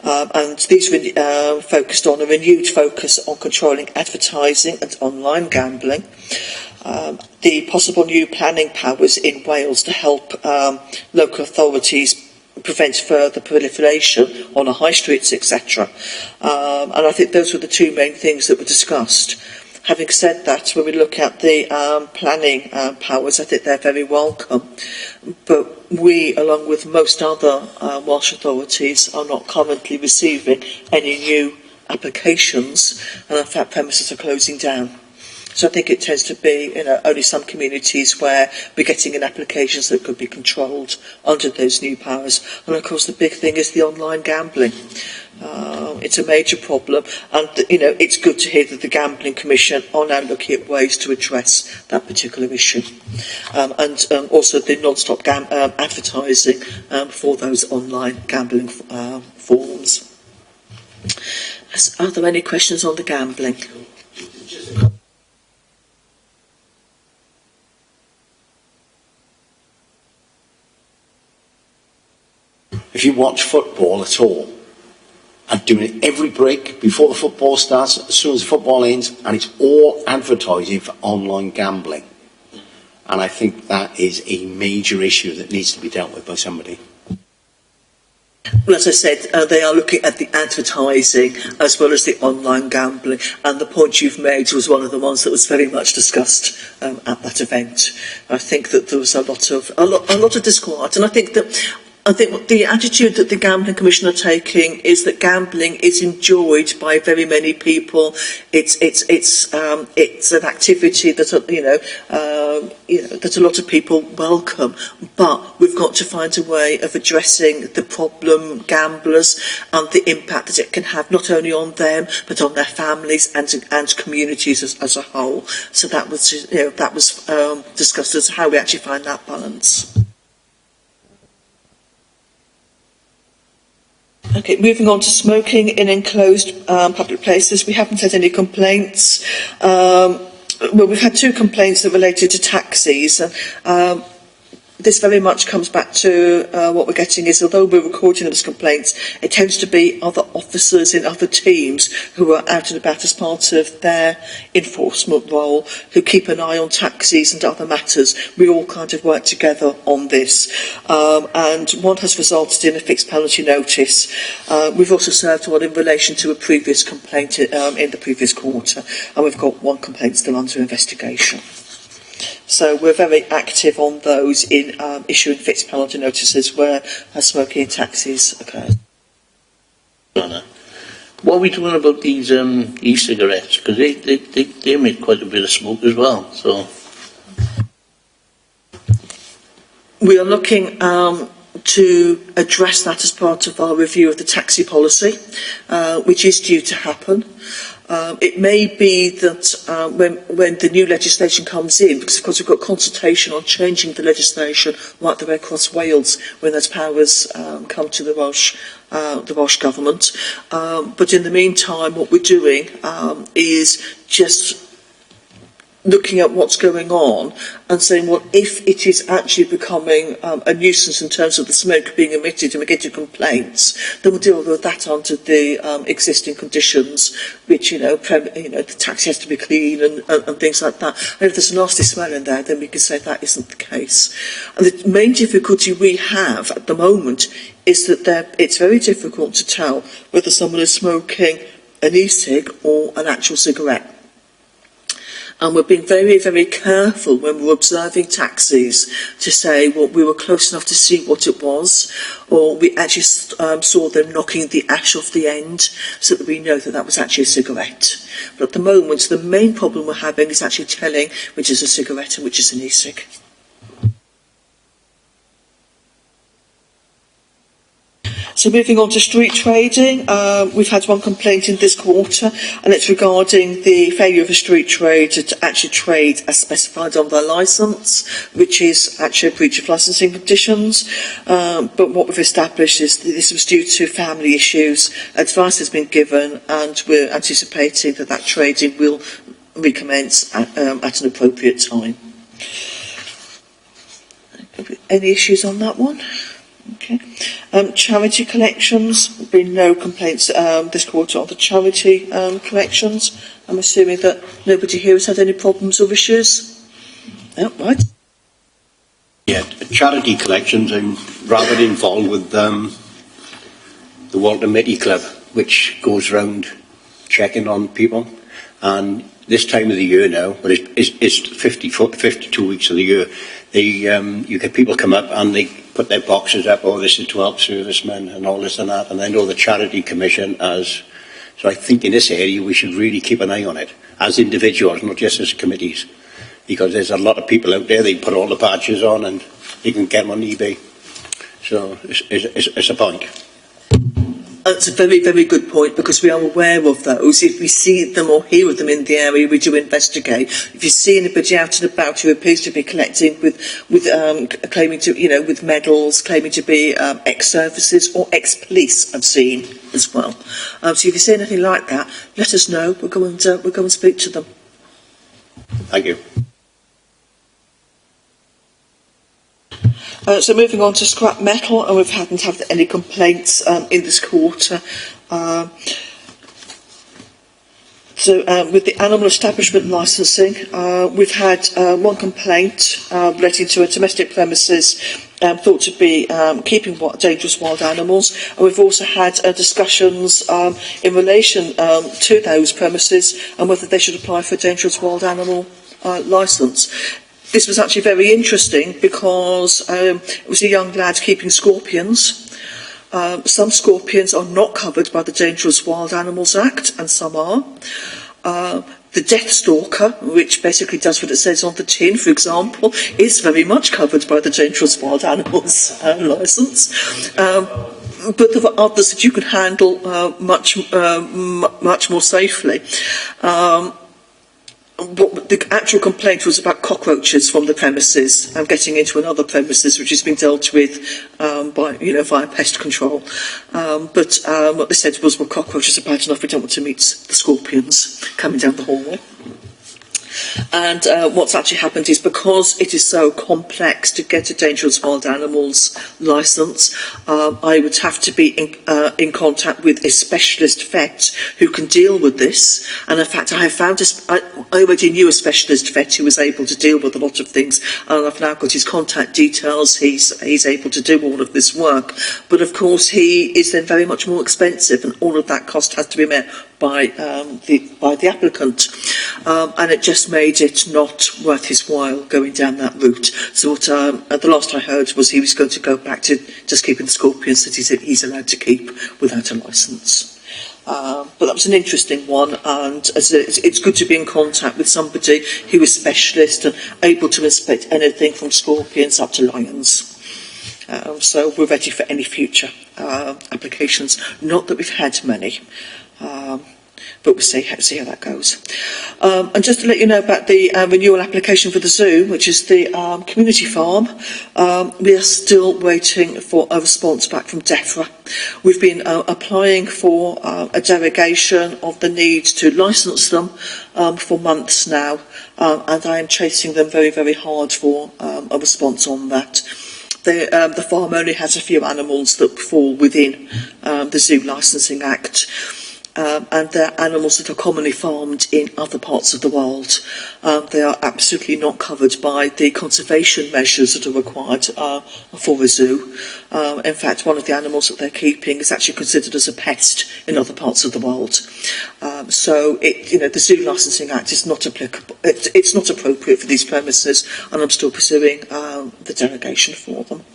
And these focused on a renewed focus on controlling advertising and online gambling, the possible new planning powers in Wales to help local authorities prevent further proliferation on our high streets, etc. And I think those were the two main things that were discussed. Having said that, when we look at the planning powers, I think they're very welcome. But we, along with most other Welsh authorities, are not currently receiving any new applications, and in fact premises are closing down. So I think it tends to be, only some communities where we're getting in applications that could be controlled under those new powers. And of course the big thing is the online gambling. It's a major problem, and it's good to hear that the Gambling Commission are now looking at ways to address that particular issue, and also the non-stop advertising for those online gambling forums. Are there any questions on the gambling? If you watch football at all, and doing it every break before the football starts, as soon as the football ends, and it's all advertising for online gambling. And I think that is a major issue that needs to be dealt with by somebody. Well, as I said, they are looking at the advertising as well as the online gambling, and the point you've made was one of the ones that was very much discussed at that event. I think that there was a lot of disquiet, and I think the attitude that the Gambling Commission are taking is that gambling is enjoyed by very many people. It's an activity that that a lot of people welcome. But we've got to find a way of addressing the problem gamblers and the impact that it can have not only on them but on their families and communities as a whole. So that was discussed as how we actually find that balance. Okay, moving on to smoking in enclosed public places. We haven't had any complaints. Well, we've had two complaints that related to taxis. This very much comes back to what we're getting is, although we're recording those complaints, it tends to be other officers in other teams who are out and about as part of their enforcement role, who keep an eye on taxis and other matters. We all kind of work together on this. And one has resulted in a fixed penalty notice. We've also served one in relation to a previous complaint in the previous quarter, and we've got one complaint still under investigation. So we're very active on those in issuing fixed penalty notices where smoking in taxis occurs. What are we doing about these e-cigarettes? Because they make quite a bit of smoke as well. So we are looking to address that as part of our review of the taxi policy, which is due to happen. It may be that when the new legislation comes in, because of course we've got consultation on changing the legislation like the Red Cross Wales when those powers come to the Welsh Government. But in the meantime, what we're doing is just looking at what's going on and saying, well, if it is actually becoming a nuisance in terms of the smoke being emitted and we're getting complaints, then we'll deal with that under the existing conditions, which, the taxi has to be clean and things like that. And if there's a nasty smell in there, then we can say that isn't the case. And the main difficulty we have at the moment is that it's very difficult to tell whether someone is smoking an e-cig or an actual cigarette. And we're being very, very careful when we're observing taxis to say, well, we were close enough to see what it was, or we actually saw them knocking the ash off the end so that we know that that was actually a cigarette. But at the moment, the main problem we're having is actually telling which is a cigarette and which is an e-cig. So moving on to street trading, we've had one complaint in this quarter, and it's regarding the failure of a street trader to actually trade as specified on their licence, which is actually a breach of licensing conditions. But what we've established is that this was due to family issues. Advice has been given, and we're anticipating that trading will recommence at an appropriate time. Any issues on that one? Okay. Charity collections, there have been no complaints this quarter on the charity collections. I'm assuming that nobody here has had any problems or issues. Oh, right. Yeah, charity collections, I'm rather involved with the Walter Mitty Club, which goes round checking on people. And this time of the year now, but it's 52 weeks of the year, you get people come up and they put their boxes up, oh, this is to help servicemen and all this and that, and I know the Charity Commission has. So I think in this area we should really keep an eye on it, as individuals, not just as committees, because there's a lot of people out there, they put all the badges on and you can get them on eBay. So it's a point. That's a very, very good point, because we are aware of those. If we see them or hear of them in the area, we do investigate. If you see anybody out and about who appears to be collecting with claiming to, with medals, claiming to be ex-services or ex-police, I've seen as well. So if you see anything like that, let us know. We'll go and speak to them. Thank you. So moving on to scrap metal, and we haven't had any complaints in this quarter. With the animal establishment licensing, we've had one complaint relating to a domestic premises thought to be keeping dangerous wild animals, and we've also had discussions in relation to those premises and whether they should apply for a dangerous wild animal licence. This was actually very interesting because it was a young lad keeping scorpions. Some scorpions are not covered by the Dangerous Wild Animals Act, and some are. The Death Stalker, which basically does what it says on the tin, for example, is very much covered by the Dangerous Wild Animals licence. But there are others that you can handle much more safely. What the actual complaint was about cockroaches from the premises and getting into another premises, which has been dealt with via pest control. But what they said was, well, cockroaches are bad enough, we don't want to meet the scorpions coming down the hallway. And what's actually happened is, because it is so complex to get a dangerous wild animals licence, I would have to be in contact with a specialist vet who can deal with this. And in fact, I have found I already knew a specialist vet who was able to deal with a lot of things, and I've now got his contact details. He's able to do all of this work, but of course he is then very much more expensive, and all of that cost has to be met by the applicant, and it just made it not worth his while going down that route. So what the last I heard was he was going to go back to just keeping the scorpions that he's allowed to keep without a licence. But that was an interesting one, and it's good to be in contact with somebody who is specialist and able to inspect anything from scorpions up to lions. So we're ready for any future applications. Not that we've had many. but we'll see how that goes. And just to let you know about the renewal application for the zoo, which is the community farm, we are still waiting for a response back from DEFRA. We've been applying for a derogation of the need to licence them for months now, and I am chasing them very, very hard for a response on that. The farm only has a few animals that fall within the Zoo Licensing Act. And they're animals that are commonly farmed in other parts of the world. They are absolutely not covered by the conservation measures that are required for a zoo. In fact, one of the animals that they're keeping is actually considered as a pest in other parts of the world. So, the Zoo Licensing Act is not applicable. It's not appropriate for these premises, and I'm still pursuing the derogation for them.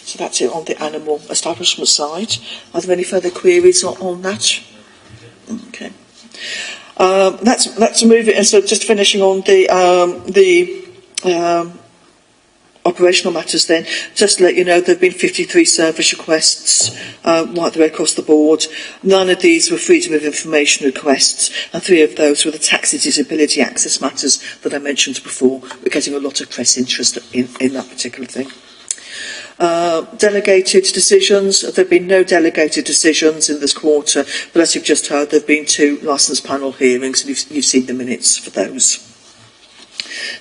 So that's it on the animal establishment side. Are there any further queries on that? Okay. That's moving. And so, just finishing on the operational matters. Then, just to let you know, there have been 53 service requests right the way across the board. None of these were freedom of information requests, and 3 of those were the taxi disability access matters that I mentioned before. We're getting a lot of press interest in that particular thing. Delegated decisions. There have been no delegated decisions in this quarter, but as you've just heard, there have been 2 licence panel hearings, and you've seen the minutes for those.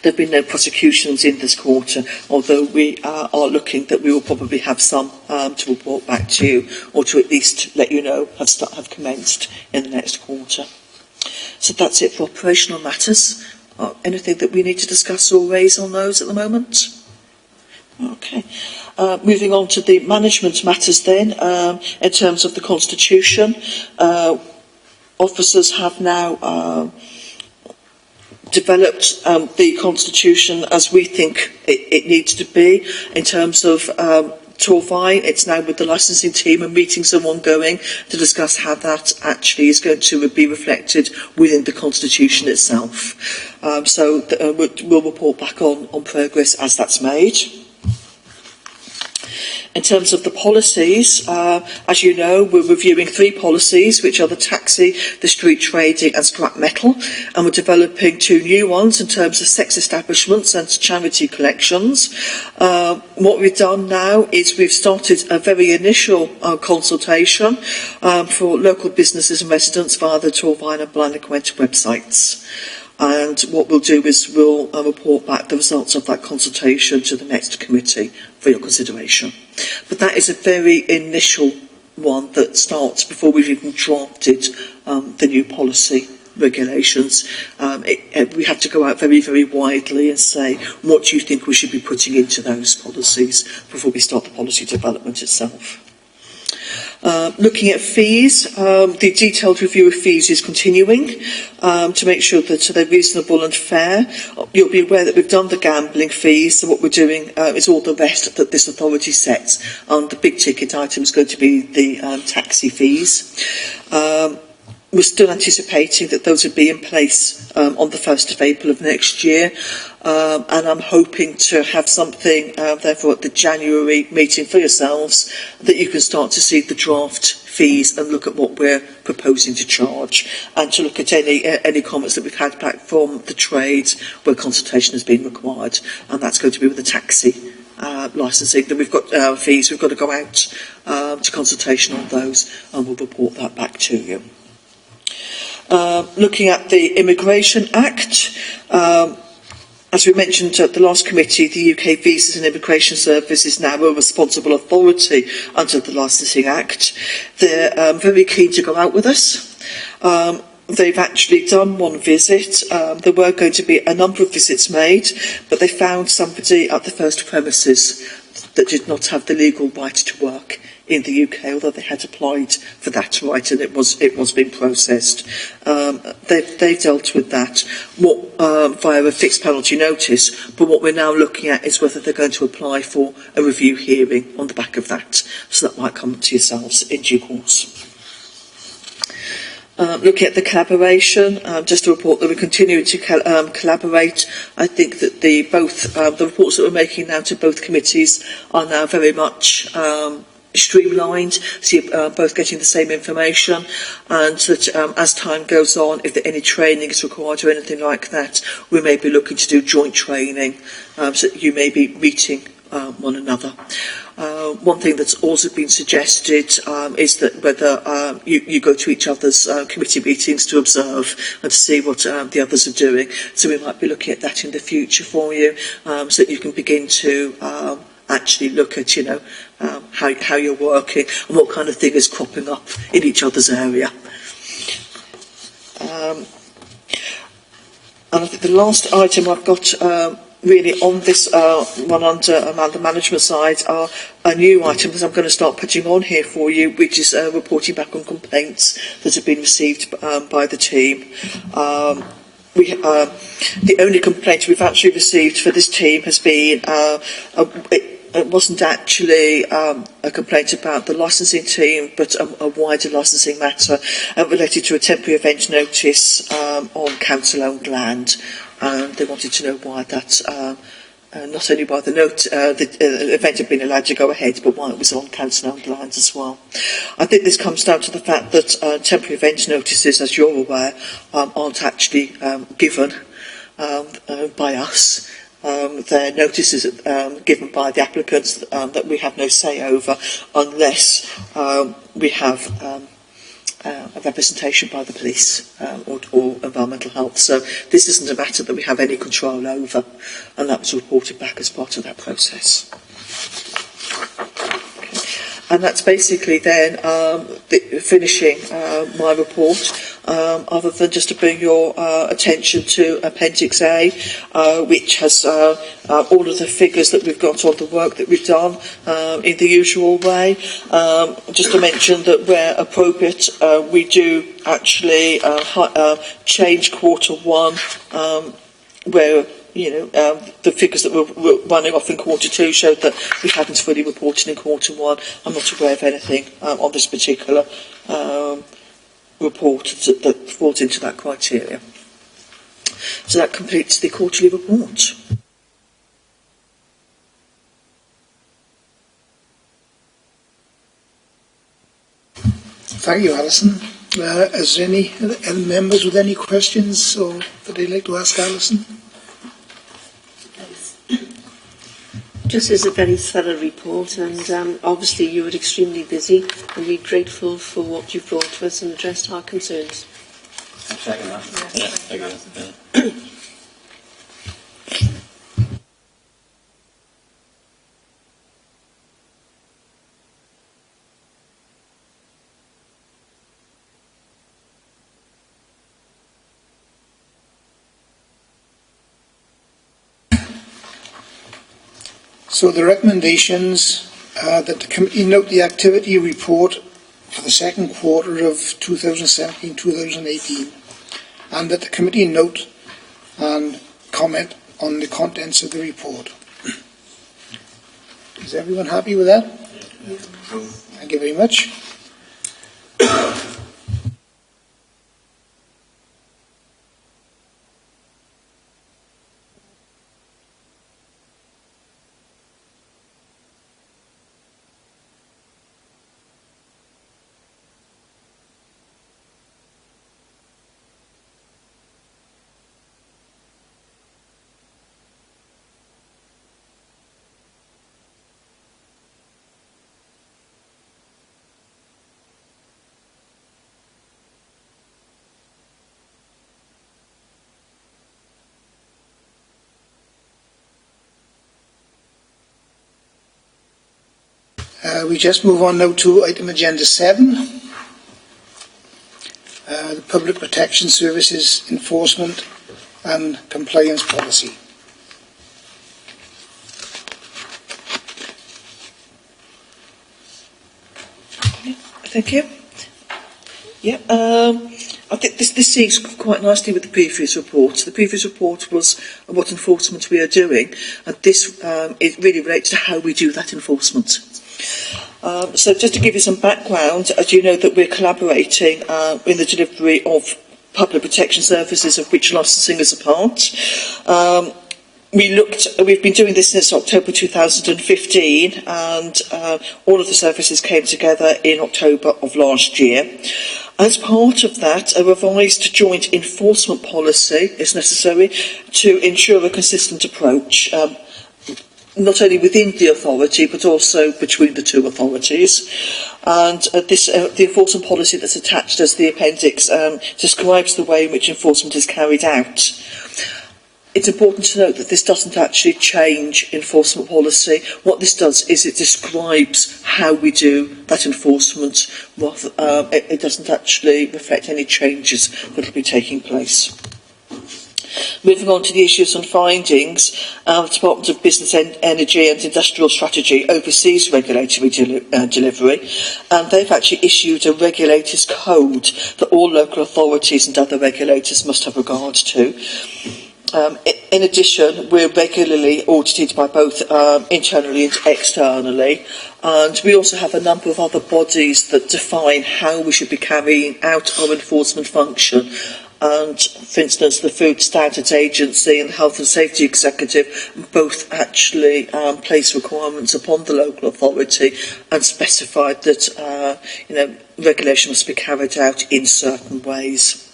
There have been no prosecutions in this quarter, although we are looking that we will probably have some to report back to you, or to at least let you know have commenced in the next quarter. So that's it for operational matters. Anything that we need to discuss or raise on those at the moment? Okay. Moving on to the management matters then, in terms of the Constitution, officers have now developed the Constitution as we think it needs to be in terms of Torfaen. It's now with the licensing team, and meetings are ongoing to discuss how that actually is going to be reflected within the Constitution itself. So we'll report back on progress as that's made. In terms of the policies, as you know, we're reviewing 3 policies, which are the taxi, the street trading and scrap metal, and we're developing 2 new ones in terms of sex establishments and charity collections. What we've done now is we've started a very initial consultation for local businesses and residents via the Torfaen and Blaenau Gwent websites. And what we'll do is we'll report back the results of that consultation to the next committee for your consideration. But that is a very initial one that starts before we've even drafted the new policy regulations. We have to go out very, very widely and say, what do you think we should be putting into those policies before we start the policy development itself? Looking at fees, the detailed review of fees is continuing to make sure that they're reasonable and fair. You'll be aware that we've done the gambling fees, so what we're doing is all the rest that this authority sets. The big ticket item is going to be the taxi fees. We're still anticipating that those would be in place on the 1st of April of next year, and I'm hoping to have something therefore at the January meeting for yourselves that you can start to see the draft fees and look at what we're proposing to charge, and to look at any comments that we've had back from the trade where consultation has been required, and that's going to be with the taxi licensing. Then we've got fees, we've got to go out to consultation on those, and we'll report that back to you. Looking at the Immigration Act, as we mentioned at the last committee, the UK Visas and Immigration Service is now a responsible authority under the Licensing Act. They're very keen to go out with us. They've actually done 1 visit. There were going to be a number of visits made, but they found somebody at the first premises that did not have the legal right to work in the UK, although they had applied for that right, and it was being processed. They've dealt with that via a fixed penalty notice, but what we're now looking at is whether they're going to apply for a review hearing on the back of that, so that might come to yourselves in due course. Looking at the collaboration, just to report that we continue to collaborate. I think that the reports that we're making now to both committees are now very much streamlined, so you're both getting the same information, and that as time goes on, if any training is required or anything like that, we may be looking to do joint training, so that you may be meeting one another. One thing that's also been suggested is that whether you go to each other's committee meetings to observe and to see what the others are doing. So we might be looking at that in the future for you, so that you can begin to actually look at, how you're working and what kind of thing is cropping up in each other's area. And I think the last item I've got really on this one under the management side are a new item that I'm going to start putting on here for you, which is reporting back on complaints that have been received by the team. The only complaint we've actually received for this team has been it wasn't actually a complaint about the licensing team, but a wider licensing matter related to a temporary event notice on council-owned land. They wanted to know why that, not only why the event had been allowed to go ahead, but why it was on council-owned land as well. I think this comes down to the fact that temporary event notices, as you're aware, aren't actually given by us. Their notices given by the applicants that we have no say over, unless we have a representation by the police or environmental health. So this isn't a matter that we have any control over, and that was reported back as part of that process. And that's basically then finishing my report, other than just to bring your attention to Appendix A, which has all of the figures that we've got on the work that we've done in the usual way. Just to mention that where appropriate, we do actually change Q1, where the figures that were running off in Q2 showed that we hadn't fully reported in Q1. I'm not aware of anything on this particular report that falls into that criteria. So that completes the quarterly report. Thank you, Alison. Is there any members with any questions or that they'd like to ask Alison? Just as a very thorough report, and obviously you were extremely busy, and we're grateful for what you've brought to us and addressed our concerns. I second that. Yeah, thank you. So the recommendations that the committee note the activity report for the second quarter of 2017-2018, and that the committee note and comment on the contents of the report. Is everyone happy with that? Yes. Thank you very much. We just move on now to item agenda 7, the Public Protection Services Enforcement and Compliance Policy. Thank you. Yeah, I think this syncs quite nicely with the previous report. The previous report was what enforcement we are doing, and this it really relates to how we do that enforcement. So just to give you some background, as you know that we're collaborating in the delivery of public protection services, of which licensing is a part. We've been doing this since October 2015, and all of the services came together in October of last year. As part of that, a revised joint enforcement policy is necessary to ensure a consistent approach, not only within the authority but also between the two authorities. And the enforcement policy that's attached as the appendix describes the way in which enforcement is carried out. It's important to note that this doesn't actually change enforcement policy. What this does is it describes how we do that enforcement. It doesn't actually reflect any changes that will be taking place. Moving on to the issues and findings, the Department of Business, Energy and Industrial Strategy oversees regulatory delivery, and they've actually issued a regulators code that all local authorities and other regulators must have regard to. In addition, we're regularly audited by both internally and externally, and we also have a number of other bodies that define how we should be carrying out our enforcement function. And, for instance, the Food Standards Agency and the Health and Safety Executive both actually place requirements upon the local authority and specified that regulation must be carried out in certain ways.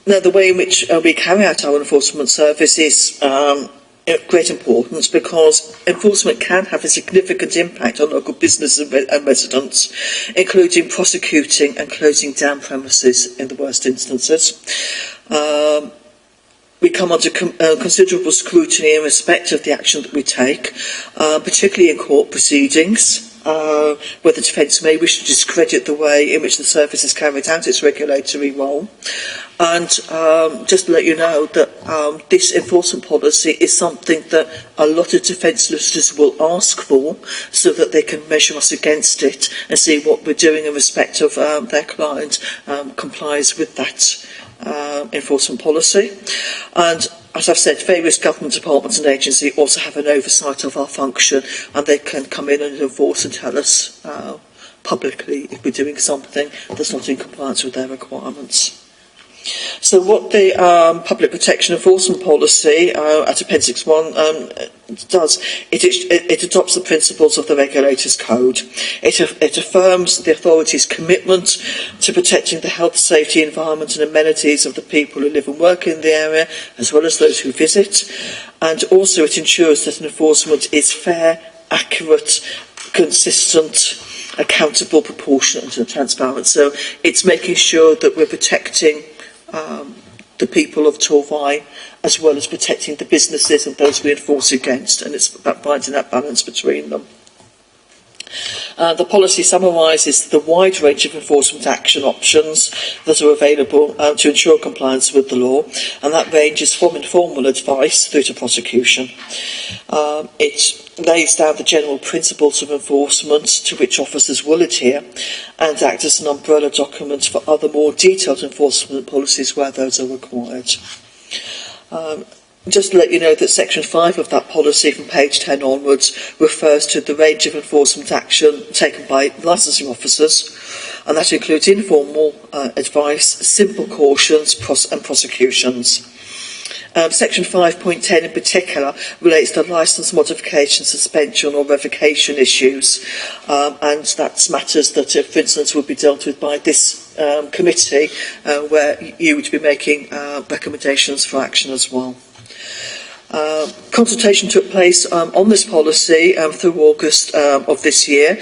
Now, the way in which we carry out our enforcement service is of great importance, because enforcement can have a significant impact on local business and residents, including prosecuting and closing down premises in the worst instances. We come under considerable scrutiny in respect of the action that we take, particularly in court proceedings, where the defence may wish to discredit the way in which the service has carried out its regulatory role. And just to let you know that this enforcement policy is something that a lot of defence solicitors will ask for, so that they can measure us against it and see what we're doing in respect of their client complies with that enforcement policy. And as I've said, various government departments and agencies also have an oversight of our function, and they can come in and enforce and tell us publicly if we're doing something that's not in compliance with their requirements. So what the Public Protection Enforcement Policy at Appendix 1 does, it adopts the principles of the Regulators Code. It affirms the authority's commitment to protecting the health, safety, environment and amenities of the people who live and work in the area, as well as those who visit. And also it ensures that enforcement is fair, accurate, consistent, accountable, proportionate and transparent. So it's making sure that we're protecting the people of Torvine, as well as protecting the businesses and those we enforce against, and it's about finding that balance between them. The policy summarises the wide range of enforcement action options that are available to ensure compliance with the law, and that ranges from informal advice through to prosecution. It lays down the general principles of enforcement to which officers will adhere, and act as an umbrella document for other more detailed enforcement policies where those are required. Just to let you know that Section 5 of that policy from page 10 onwards refers to the range of enforcement action taken by licensing officers, and that includes informal advice, simple cautions and prosecutions. Section 5.10 in particular relates to licence modification, suspension or revocation issues, and that's matters that, for instance, would be dealt with by this committee, where you would be making recommendations for action as well. Consultation took place on this policy through August of this year,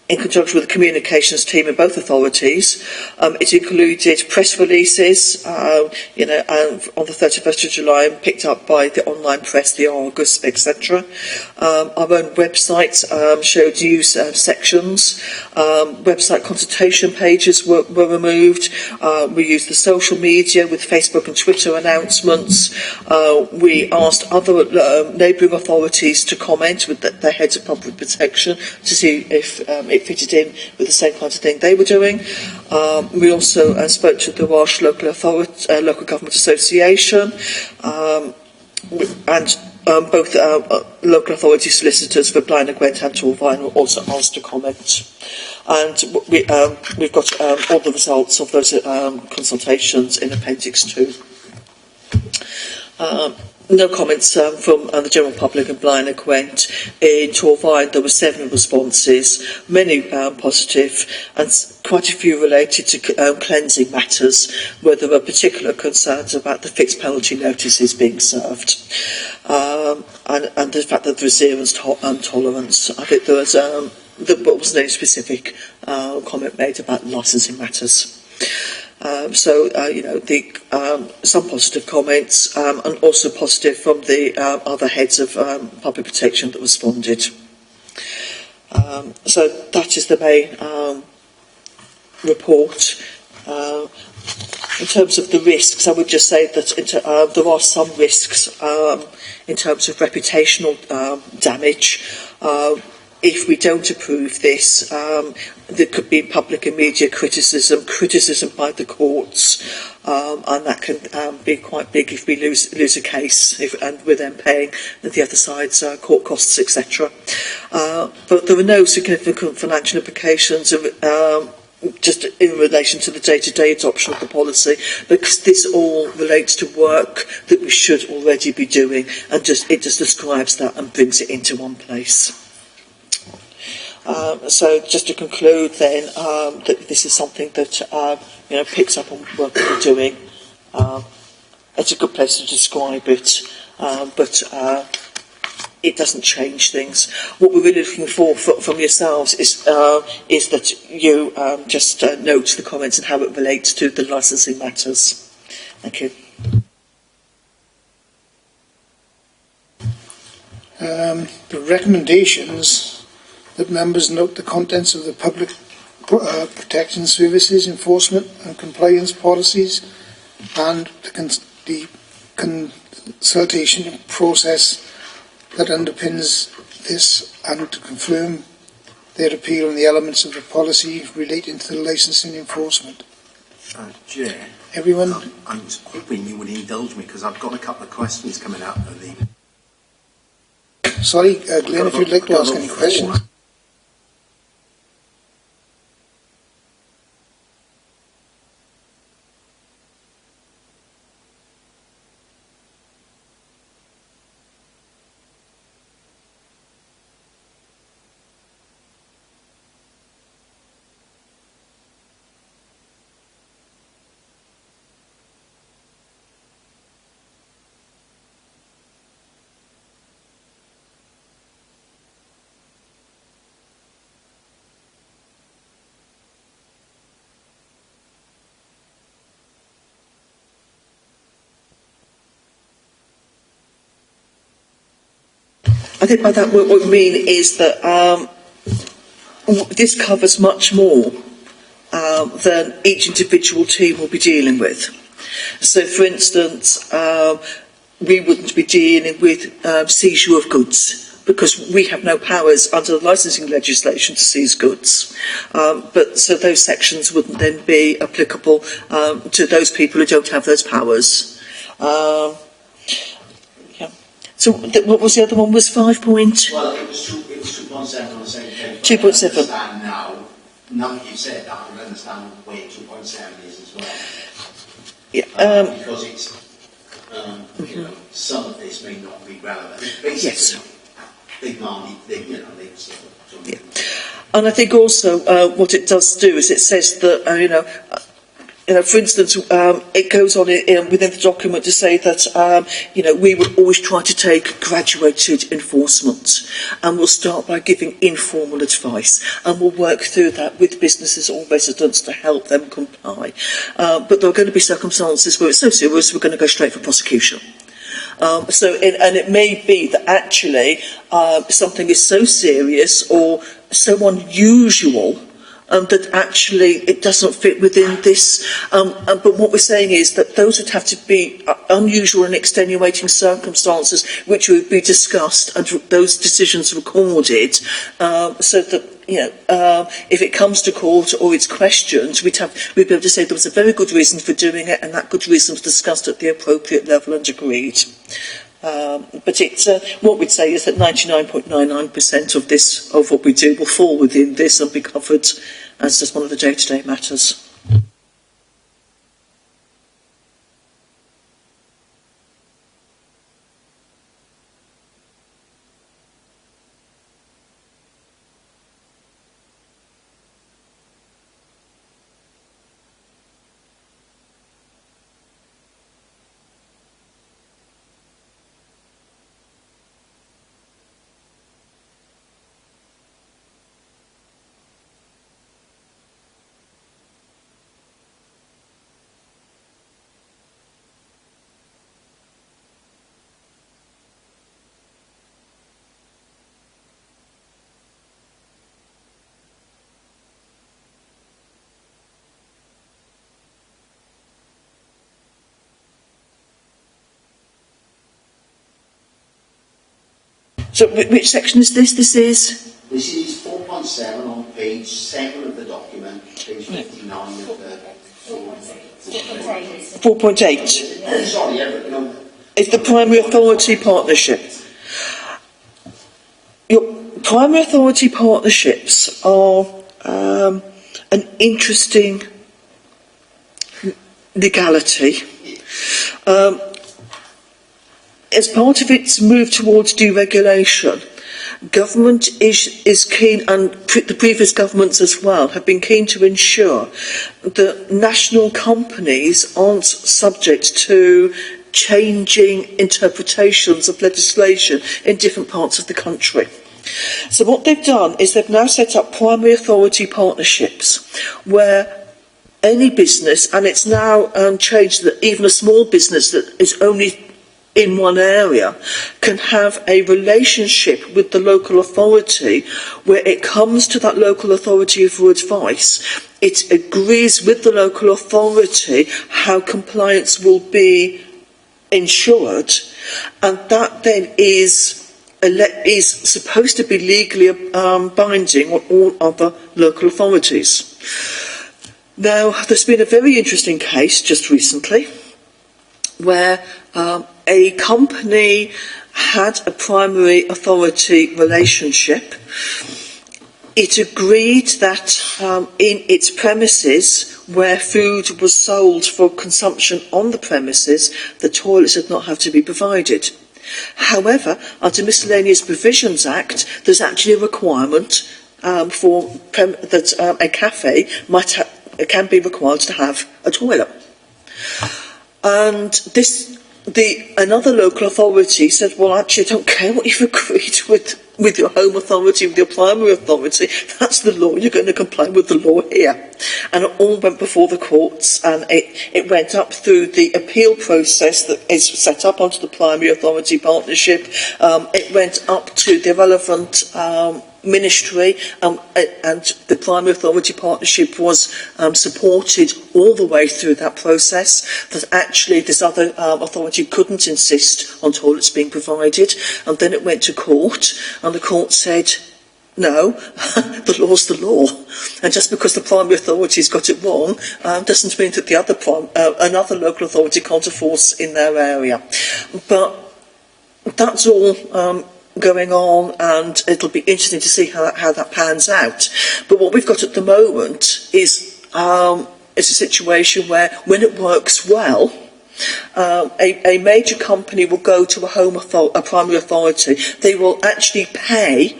in conjunction with the communications team in both authorities. It included press releases, on the 31st of July, picked up by the online press, the Argus, etc. Our own website showed news sections. Website consultation pages were removed. We used the social media with Facebook and Twitter announcements. We asked other neighbouring authorities to comment with their heads of public protection to see if it fitted in with the same kind of thing they were doing. We also spoke to the Welsh Local Government Association, and both local authority solicitors for Blaenau Gwent and Torvine were also asked to comment. And we've got all the results of those consultations in Appendix 2. No comments from the general public in Blaenau Gwent. In Torfaen there were 7 responses, many positive, and quite a few related to cleansing matters, where there were particular concerns about the fixed penalty notices being served, and the fact that there was zero tolerance. I think there wasn't any specific comment made about licensing matters. Some positive comments, and also positive from the other heads of public protection that responded. So that is the main report. In terms of the risks, I would just say that there are some risks in terms of reputational damage. If we don't approve this, there could be public and media criticism by the courts, and that can be quite big if we lose a case, and we're then paying the other side's court costs, etc. But there are no significant financial implications just in relation to the day-to-day adoption of the policy, because this all relates to work that we should already be doing, and it just describes that and brings it into one place. So just to conclude then, that this is something that picks up on work we're doing. It's a good place to describe it, but it doesn't change things. What we're really looking for from yourselves is that you just note the comments and how it relates to the licensing matters. Thank you. The recommendations that members note the contents of the Public Protection Services enforcement and compliance policies and the consultation process that underpins this, and to confirm their appeal on the elements of the policy relating to the licensing enforcement. Chair, Everyone? I was hoping you would indulge me because I've got a couple of questions coming out of the... Sorry, Glenn, if you'd like to ask any questions. I think by that what we mean is that this covers much more than each individual team will be dealing with. So, for instance, we wouldn't be dealing with seizure of goods, because we have no powers under the licensing legislation to seize goods. But so those sections wouldn't then be applicable to those people who don't have those powers. So what was the other one? Was 5 point? Well, it was 2.7 on the same page. 2.7. Now that you've said that, I can understand where 2.7 is as well. Yeah. Because it's, some of this may not be relevant. Basically, Yes. big money, they sort of... Yeah. And I think also what it does do is it says that, for instance, it goes on within the document to say that, we will always try to take graduated enforcement, and we'll start by giving informal advice, and we'll work through that with businesses or residents to help them comply. But there are going to be circumstances where it's so serious we're going to go straight for prosecution. And it may be that actually something is so serious or so unusual that actually it doesn't fit within this. But what we're saying is that those would have to be unusual and extenuating circumstances which would be discussed and those decisions recorded, so that if it comes to court or it's questioned, we'd be able to say there was a very good reason for doing it, and that good reason was discussed at the appropriate level and agreed. But it's what we'd say is that 99.99% of what we do will fall within this and be covered as just one of the day-to-day matters. So which section is this? This is... This is 4.7 on page 7 of the document, page 59 of the... 4.8. Sorry, no. It's the primary authority partnership. Your primary authority partnerships are an interesting legality. As part of its move towards deregulation, government is keen, and the previous governments as well, have been keen to ensure that national companies aren't subject to changing interpretations of legislation in different parts of the country. So what they've done is they've now set up primary authority partnerships where any business, and it's now changed that even a small business that is only in one area, can have a relationship with the local authority where it comes to that local authority for advice. It agrees with the local authority how compliance will be ensured, and that then is supposed to be legally binding on all other local authorities. Now, there's been a very interesting case just recently where a company had a primary authority relationship. It agreed that in its premises, where food was sold for consumption on the premises, the toilets did not have to be provided. However, under Miscellaneous Provisions Act, there's actually a requirement that a cafe can be required to have a toilet. And another local authority said, well, actually, I don't care what you've agreed with your home authority, with your primary authority. That's the law. You're going to comply with the law here. And it all went before the courts, and it went up through the appeal process that is set up onto the primary authority partnership. It went up to the relevant ministry, and the primary authority partnership was supported all the way through that process, that actually this other authority couldn't insist on toilets being provided, and then it went to court, and the court said, no, the law's the law, and just because the primary authority's got it wrong doesn't mean that the other another local authority can't enforce in their area. But that's all going on, and it'll be interesting to see how that pans out. But what we've got at the moment is a situation where, when it works well, a major company will go to a primary authority. They will actually pay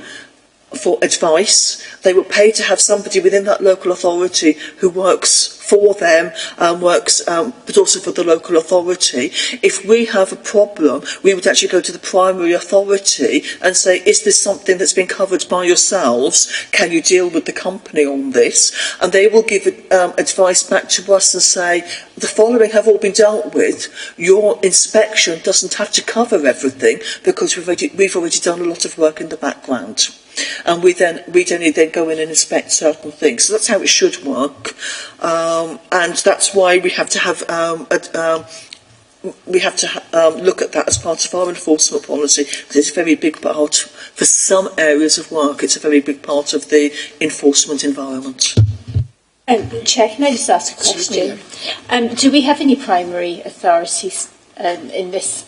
for advice. They will pay to have somebody within that local authority who works for them, but also for the local authority. If we have a problem, we would actually go to the primary authority and say, is this something that's been covered by yourselves? Can you deal with the company on this? And they will give advice back to us and say, the following have all been dealt with. Your inspection doesn't have to cover everything because we've already done a lot of work in the background. And we then go in and inspect certain things. So that's how it should work, and that's why we have to have look at that as part of our enforcement policy, because it's a very big part for some areas of work. It's a very big part of the enforcement environment. Chair, can I just ask a question? Do we have any primary authorities in this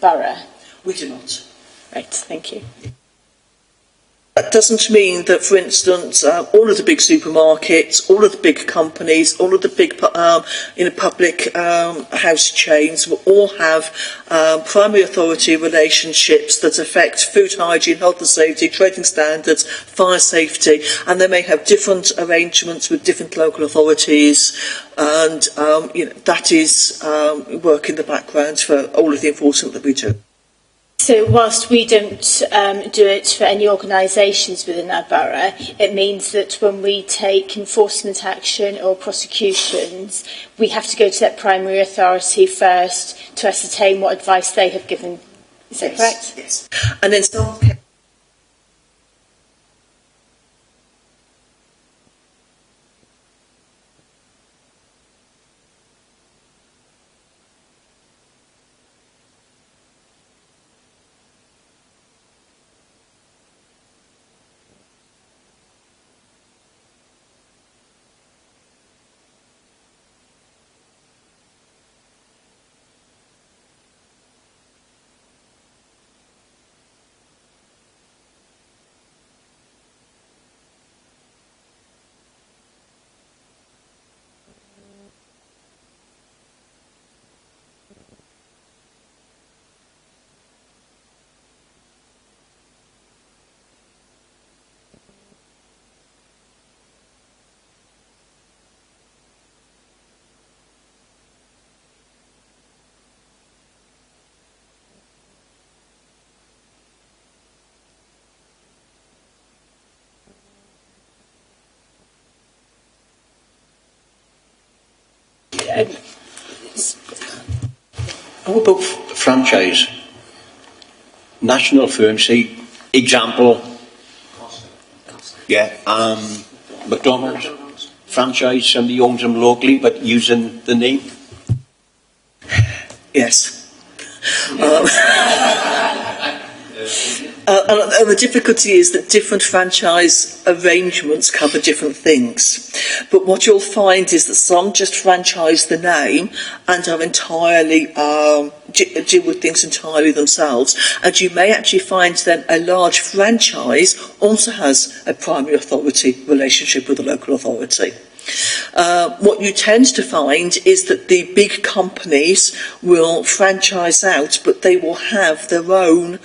borough? We do not. Right, thank you. That doesn't mean that, for instance, all of the big supermarkets, all of the big companies, all of the big public house chains will all have primary authority relationships that affect food hygiene, health and safety, trading standards, fire safety, and they may have different arrangements with different local authorities, and that is work in the background for all of the enforcement that we do. So whilst we don't do it for any organisations within our borough, it means that when we take enforcement action or prosecutions, we have to go to that primary authority first to ascertain what advice they have given. Is that correct? Yes. And then some... How about franchise? National firms, say, example, yeah, McDonald's, franchise, somebody owns them locally but using the name. Yes. And the difficulty is that different franchise arrangements cover different things. But what you'll find is that some just franchise the name and are entirely deal with things entirely themselves. And you may actually find then a large franchise also has a primary authority relationship with the local authority. What you tend to find is that the big companies will franchise out, but they will have their own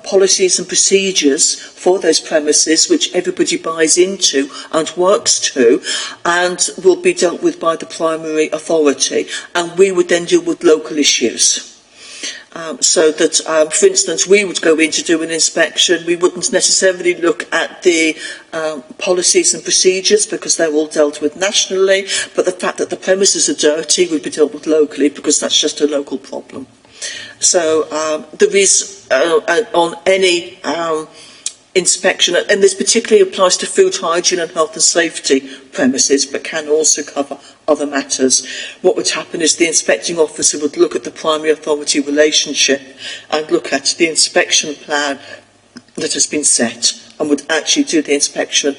policies and procedures for those premises which everybody buys into and works to, and will be dealt with by the primary authority, and we would then deal with local issues. So that, for instance, we would go in to do an inspection. We wouldn't necessarily look at the policies and procedures because they're all dealt with nationally, but the fact that the premises are dirty would be dealt with locally because that's just a local problem. So there is, on any inspection, and this particularly applies to food hygiene and health and safety premises, but can also cover other matters. What would happen is the inspecting officer would look at the primary authority relationship and look at the inspection plan that has been set and would actually do the inspection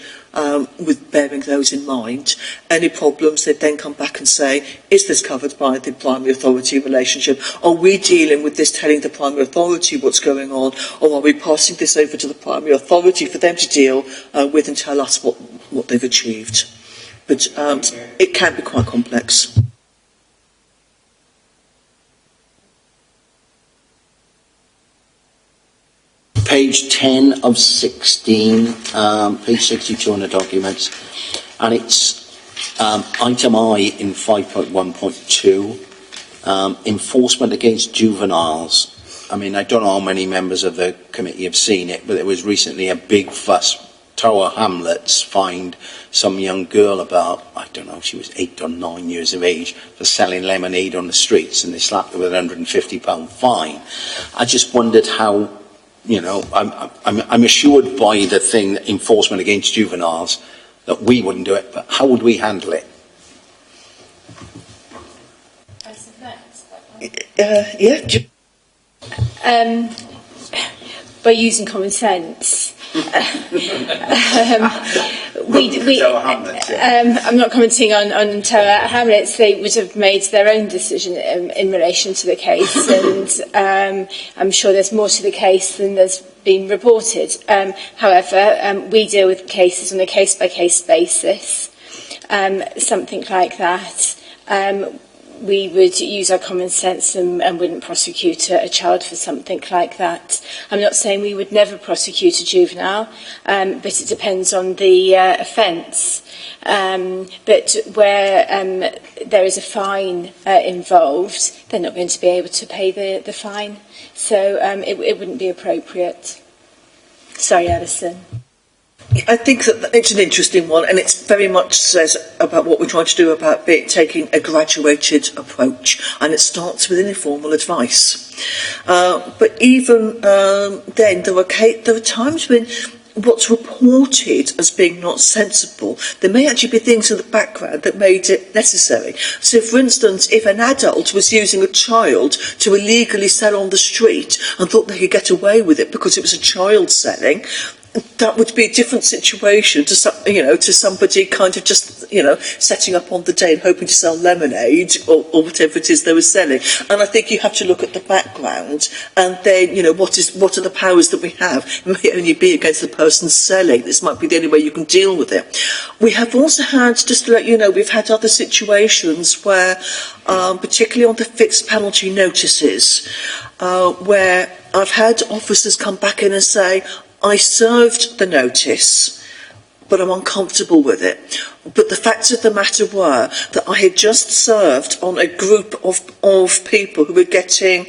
with bearing those in mind. Any problems, they'd then come back and say, is this covered by the primary authority relationship? Are we dealing with this, telling the primary authority what's going on, or are we passing this over to the primary authority for them to deal with and tell us what they've achieved? But it can be quite complex. Page 10 of 16, page 62 in the documents, and it's item I in 5.1.2, enforcement against juveniles. I mean, I don't know how many members of the committee have seen it, but there was recently a big fuss. Tower Hamlets fined some young girl about, I don't know, she was 8 or 9 years of age, for selling lemonade on the streets, and they slapped her with a £150 fine. I just wondered how, you know, I'm assured by the thing, enforcement against juveniles, that we wouldn't do it, but how would we handle it? By using common sense. I'm not commenting on Tower Hamlets. They would have made their own decision in relation to the case, and I'm sure there's more to the case than there's been reported. However, we deal with cases on a case-by-case basis. Something like that, we would use our common sense and wouldn't prosecute a child for something like that. I'm not saying we would never prosecute a juvenile, but it depends on the offence. But where there is a fine involved, they're not going to be able to pay the fine. So it wouldn't be appropriate. Sorry, Alison. I think that it's an interesting one, and it very much says about what we're trying to do about taking a graduated approach, and it starts with informal advice. But even then, there are times when what's reported as being not sensible, there may actually be things in the background that made it necessary. So, for instance, if an adult was using a child to illegally sell on the street and thought they could get away with it because it was a child selling, that would be a different situation to somebody kind of just, setting up on the day and hoping to sell lemonade or whatever it is they were selling. And I think you have to look at the background and then, what are the powers that we have? It may only be against the person selling. This might be the only way you can deal with it. We have also had, just to let you know, we've had other situations where, particularly on the fixed penalty notices, where I've had officers come back in and say, I served the notice, but I'm uncomfortable with it. But the facts of the matter were that I had just served on a group of people who were getting,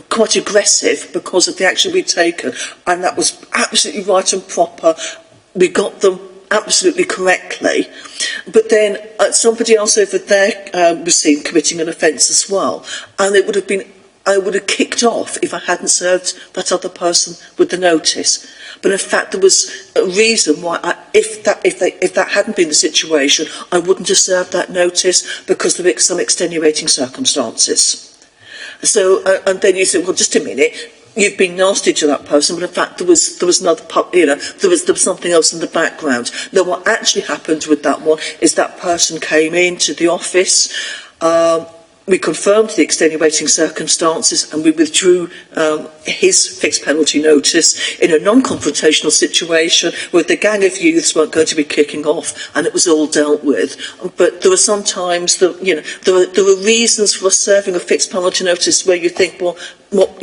quite aggressive because of the action we'd taken, and that was absolutely right and proper. We got them absolutely correctly. But then somebody else over there was seen committing an offence as well, and it would have been, I would have kicked off if I hadn't served that other person with the notice. But in fact, there was a reason why, if that hadn't been the situation, I wouldn't have served that notice, because there were some extenuating circumstances. So, and then you say, well, just a minute, you've been nasty to that person, but in fact there was another, there was something else in the background. Now, what actually happened with that one is that person came into the office. We confirmed the extenuating circumstances, and we withdrew his fixed penalty notice in a non-confrontational situation where the gang of youths weren't going to be kicking off, and it was all dealt with. But there were some times that, there were reasons for us serving a fixed penalty notice where you think, well, what,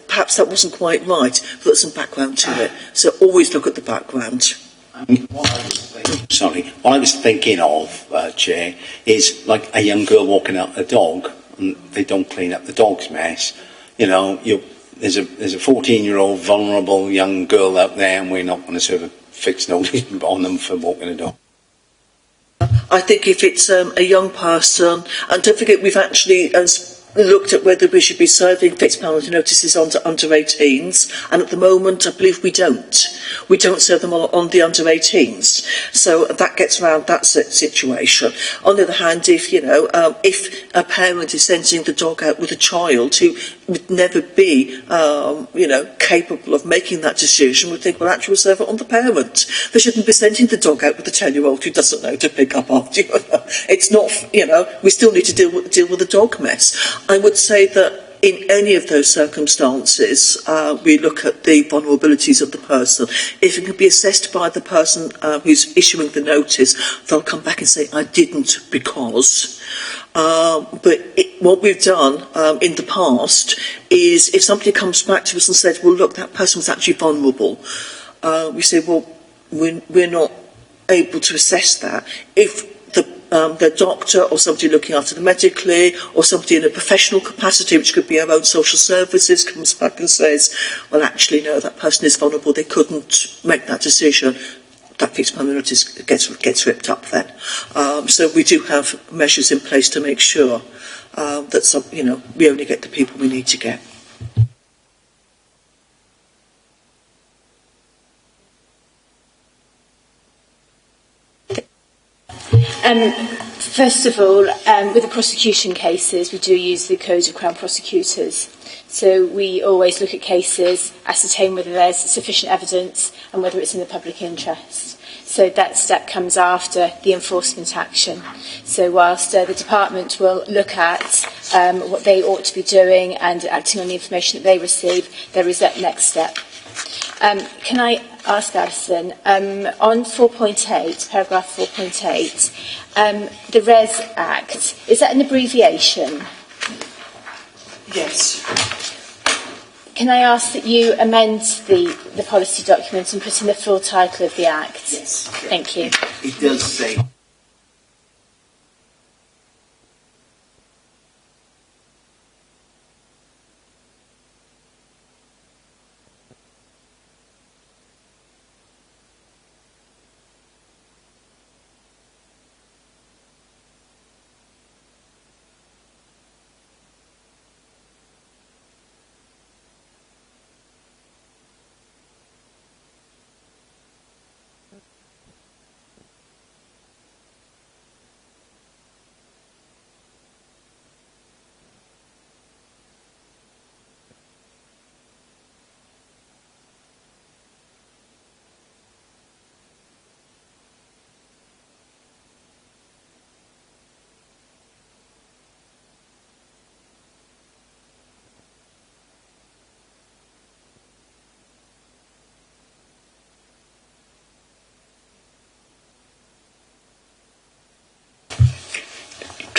perhaps that wasn't quite right, but there's some background to it. So always look at the background. What I was thinking of, Chair, is like a young girl walking out a dog, and they don't clean up the dog's mess. There's a 14-year-old vulnerable young girl out there, and we're not going to serve a fixed notice on them for walking a dog. I think if it's a young person, and don't forget we've actually looked at whether we should be serving fixed penalty notices on under 18s, and at the moment I believe we don't. We don't serve them on the under 18s, so that gets around that situation. On the other hand, if a parent is sending the dog out with a child who would never be capable of making that decision, we think, well, actually we'll serve it on the parent. They shouldn't be sending the dog out with a 10-year-old who doesn't know to pick up after you. It's not, we still need to deal with the dog mess. I would say that in any of those circumstances, we look at the vulnerabilities of the person. If it can be assessed by the person who's issuing the notice, they'll come back and say, I didn't because. What we've done in the past is, if somebody comes back to us and said, well, look, that person was actually vulnerable, we say, well, we're not able to assess that. If the doctor or somebody looking after them medically, or somebody in a professional capacity, which could be our own social services, comes back and says, well, actually, no, that person is vulnerable, they couldn't make that decision, that fixed penalty notice gets ripped up then. So we do have measures in place to make sure that we only get the people we need to get. First of all, with the prosecution cases, we do use the Code of Crown Prosecutors. So we always look at cases, ascertain whether there's sufficient evidence and whether it's in the public interest. So that step comes after the enforcement action. So whilst the department will look at what they ought to be doing and acting on the information that they receive, there is that next step. Can I ask Alison, on 4.8, paragraph 4.8, the RES Act, is that an abbreviation? Yes. Can I ask that you amend the policy document and put in the full title of the Act? Yes. Thank you. It does say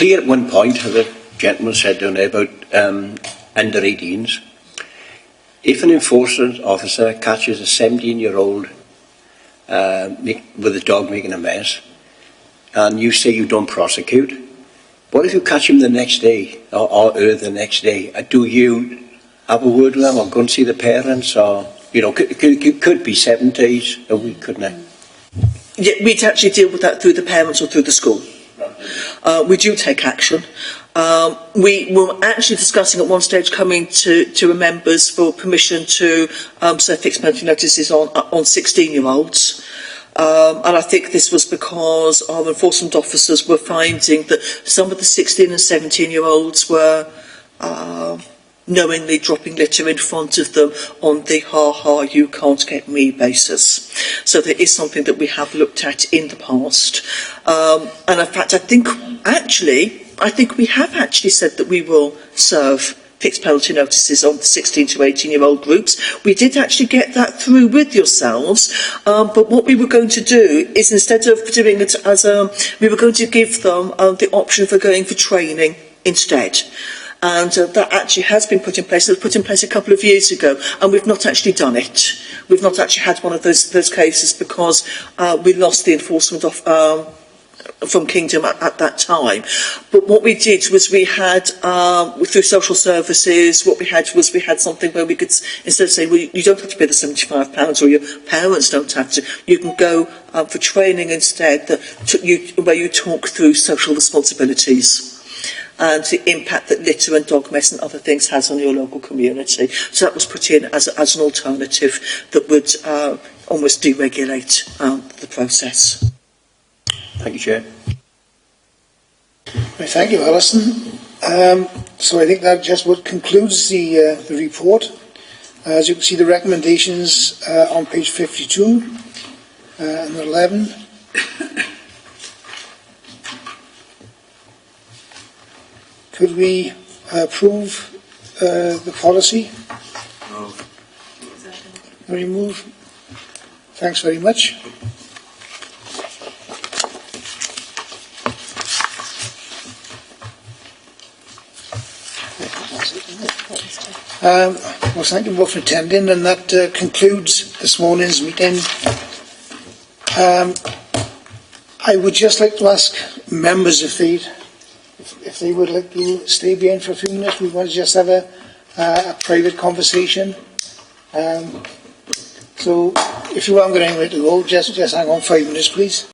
clear at one point, the gentleman said down there about under 18s. If an enforcement officer catches a 17-year-old with a dog making a mess, and you say you don't prosecute, what if you catch him the next day, or her the next day? Do you have a word with them, or go and see the parents, or, could be 7 days, a week, couldn't it? Yeah, we'd actually deal with that through the parents or through the school. We do take action. We were actually discussing at one stage coming to members for permission to serve fixed penalty notices on 16-year-olds. And I think this was because our enforcement officers were finding that some of the 16 and 17-year-olds were knowingly dropping litter in front of them on the ha-ha, you can't get me basis. So there is something that we have looked at in the past. And in fact, I think we have actually said that we will serve fixed penalty notices on the 16 to 18-year-old groups. We did actually get that through with yourselves, but what we were going to do is, instead of doing it as we were going to give them the option for going for training instead. And that actually has been put in place. It was put in place a couple of years ago, and we've not actually done it. We've not actually had one of those cases because we lost the enforcement from Kingdom at that time. But what we did was we had, through social services, we had something where we could, instead of saying, well, you don't have to pay the £75 or your parents don't have to, you can go for training instead where you talk through social responsibilities and the impact that litter and dog mess and other things has on your local community. So that was put in as an alternative that would almost deregulate the process. Thank you, Chair. Right, thank you, Alison. So I think that just what concludes the report. As you can see, the recommendations on page 52 and 11. Could we approve the policy? Remove. Thanks very much. Well, thank you both for attending, and that concludes this morning's meeting. I would just like to ask members if they would like to stay behind for a few minutes. We want to just have a private conversation. So if you aren't going anywhere to go, just hang on 5 minutes, please.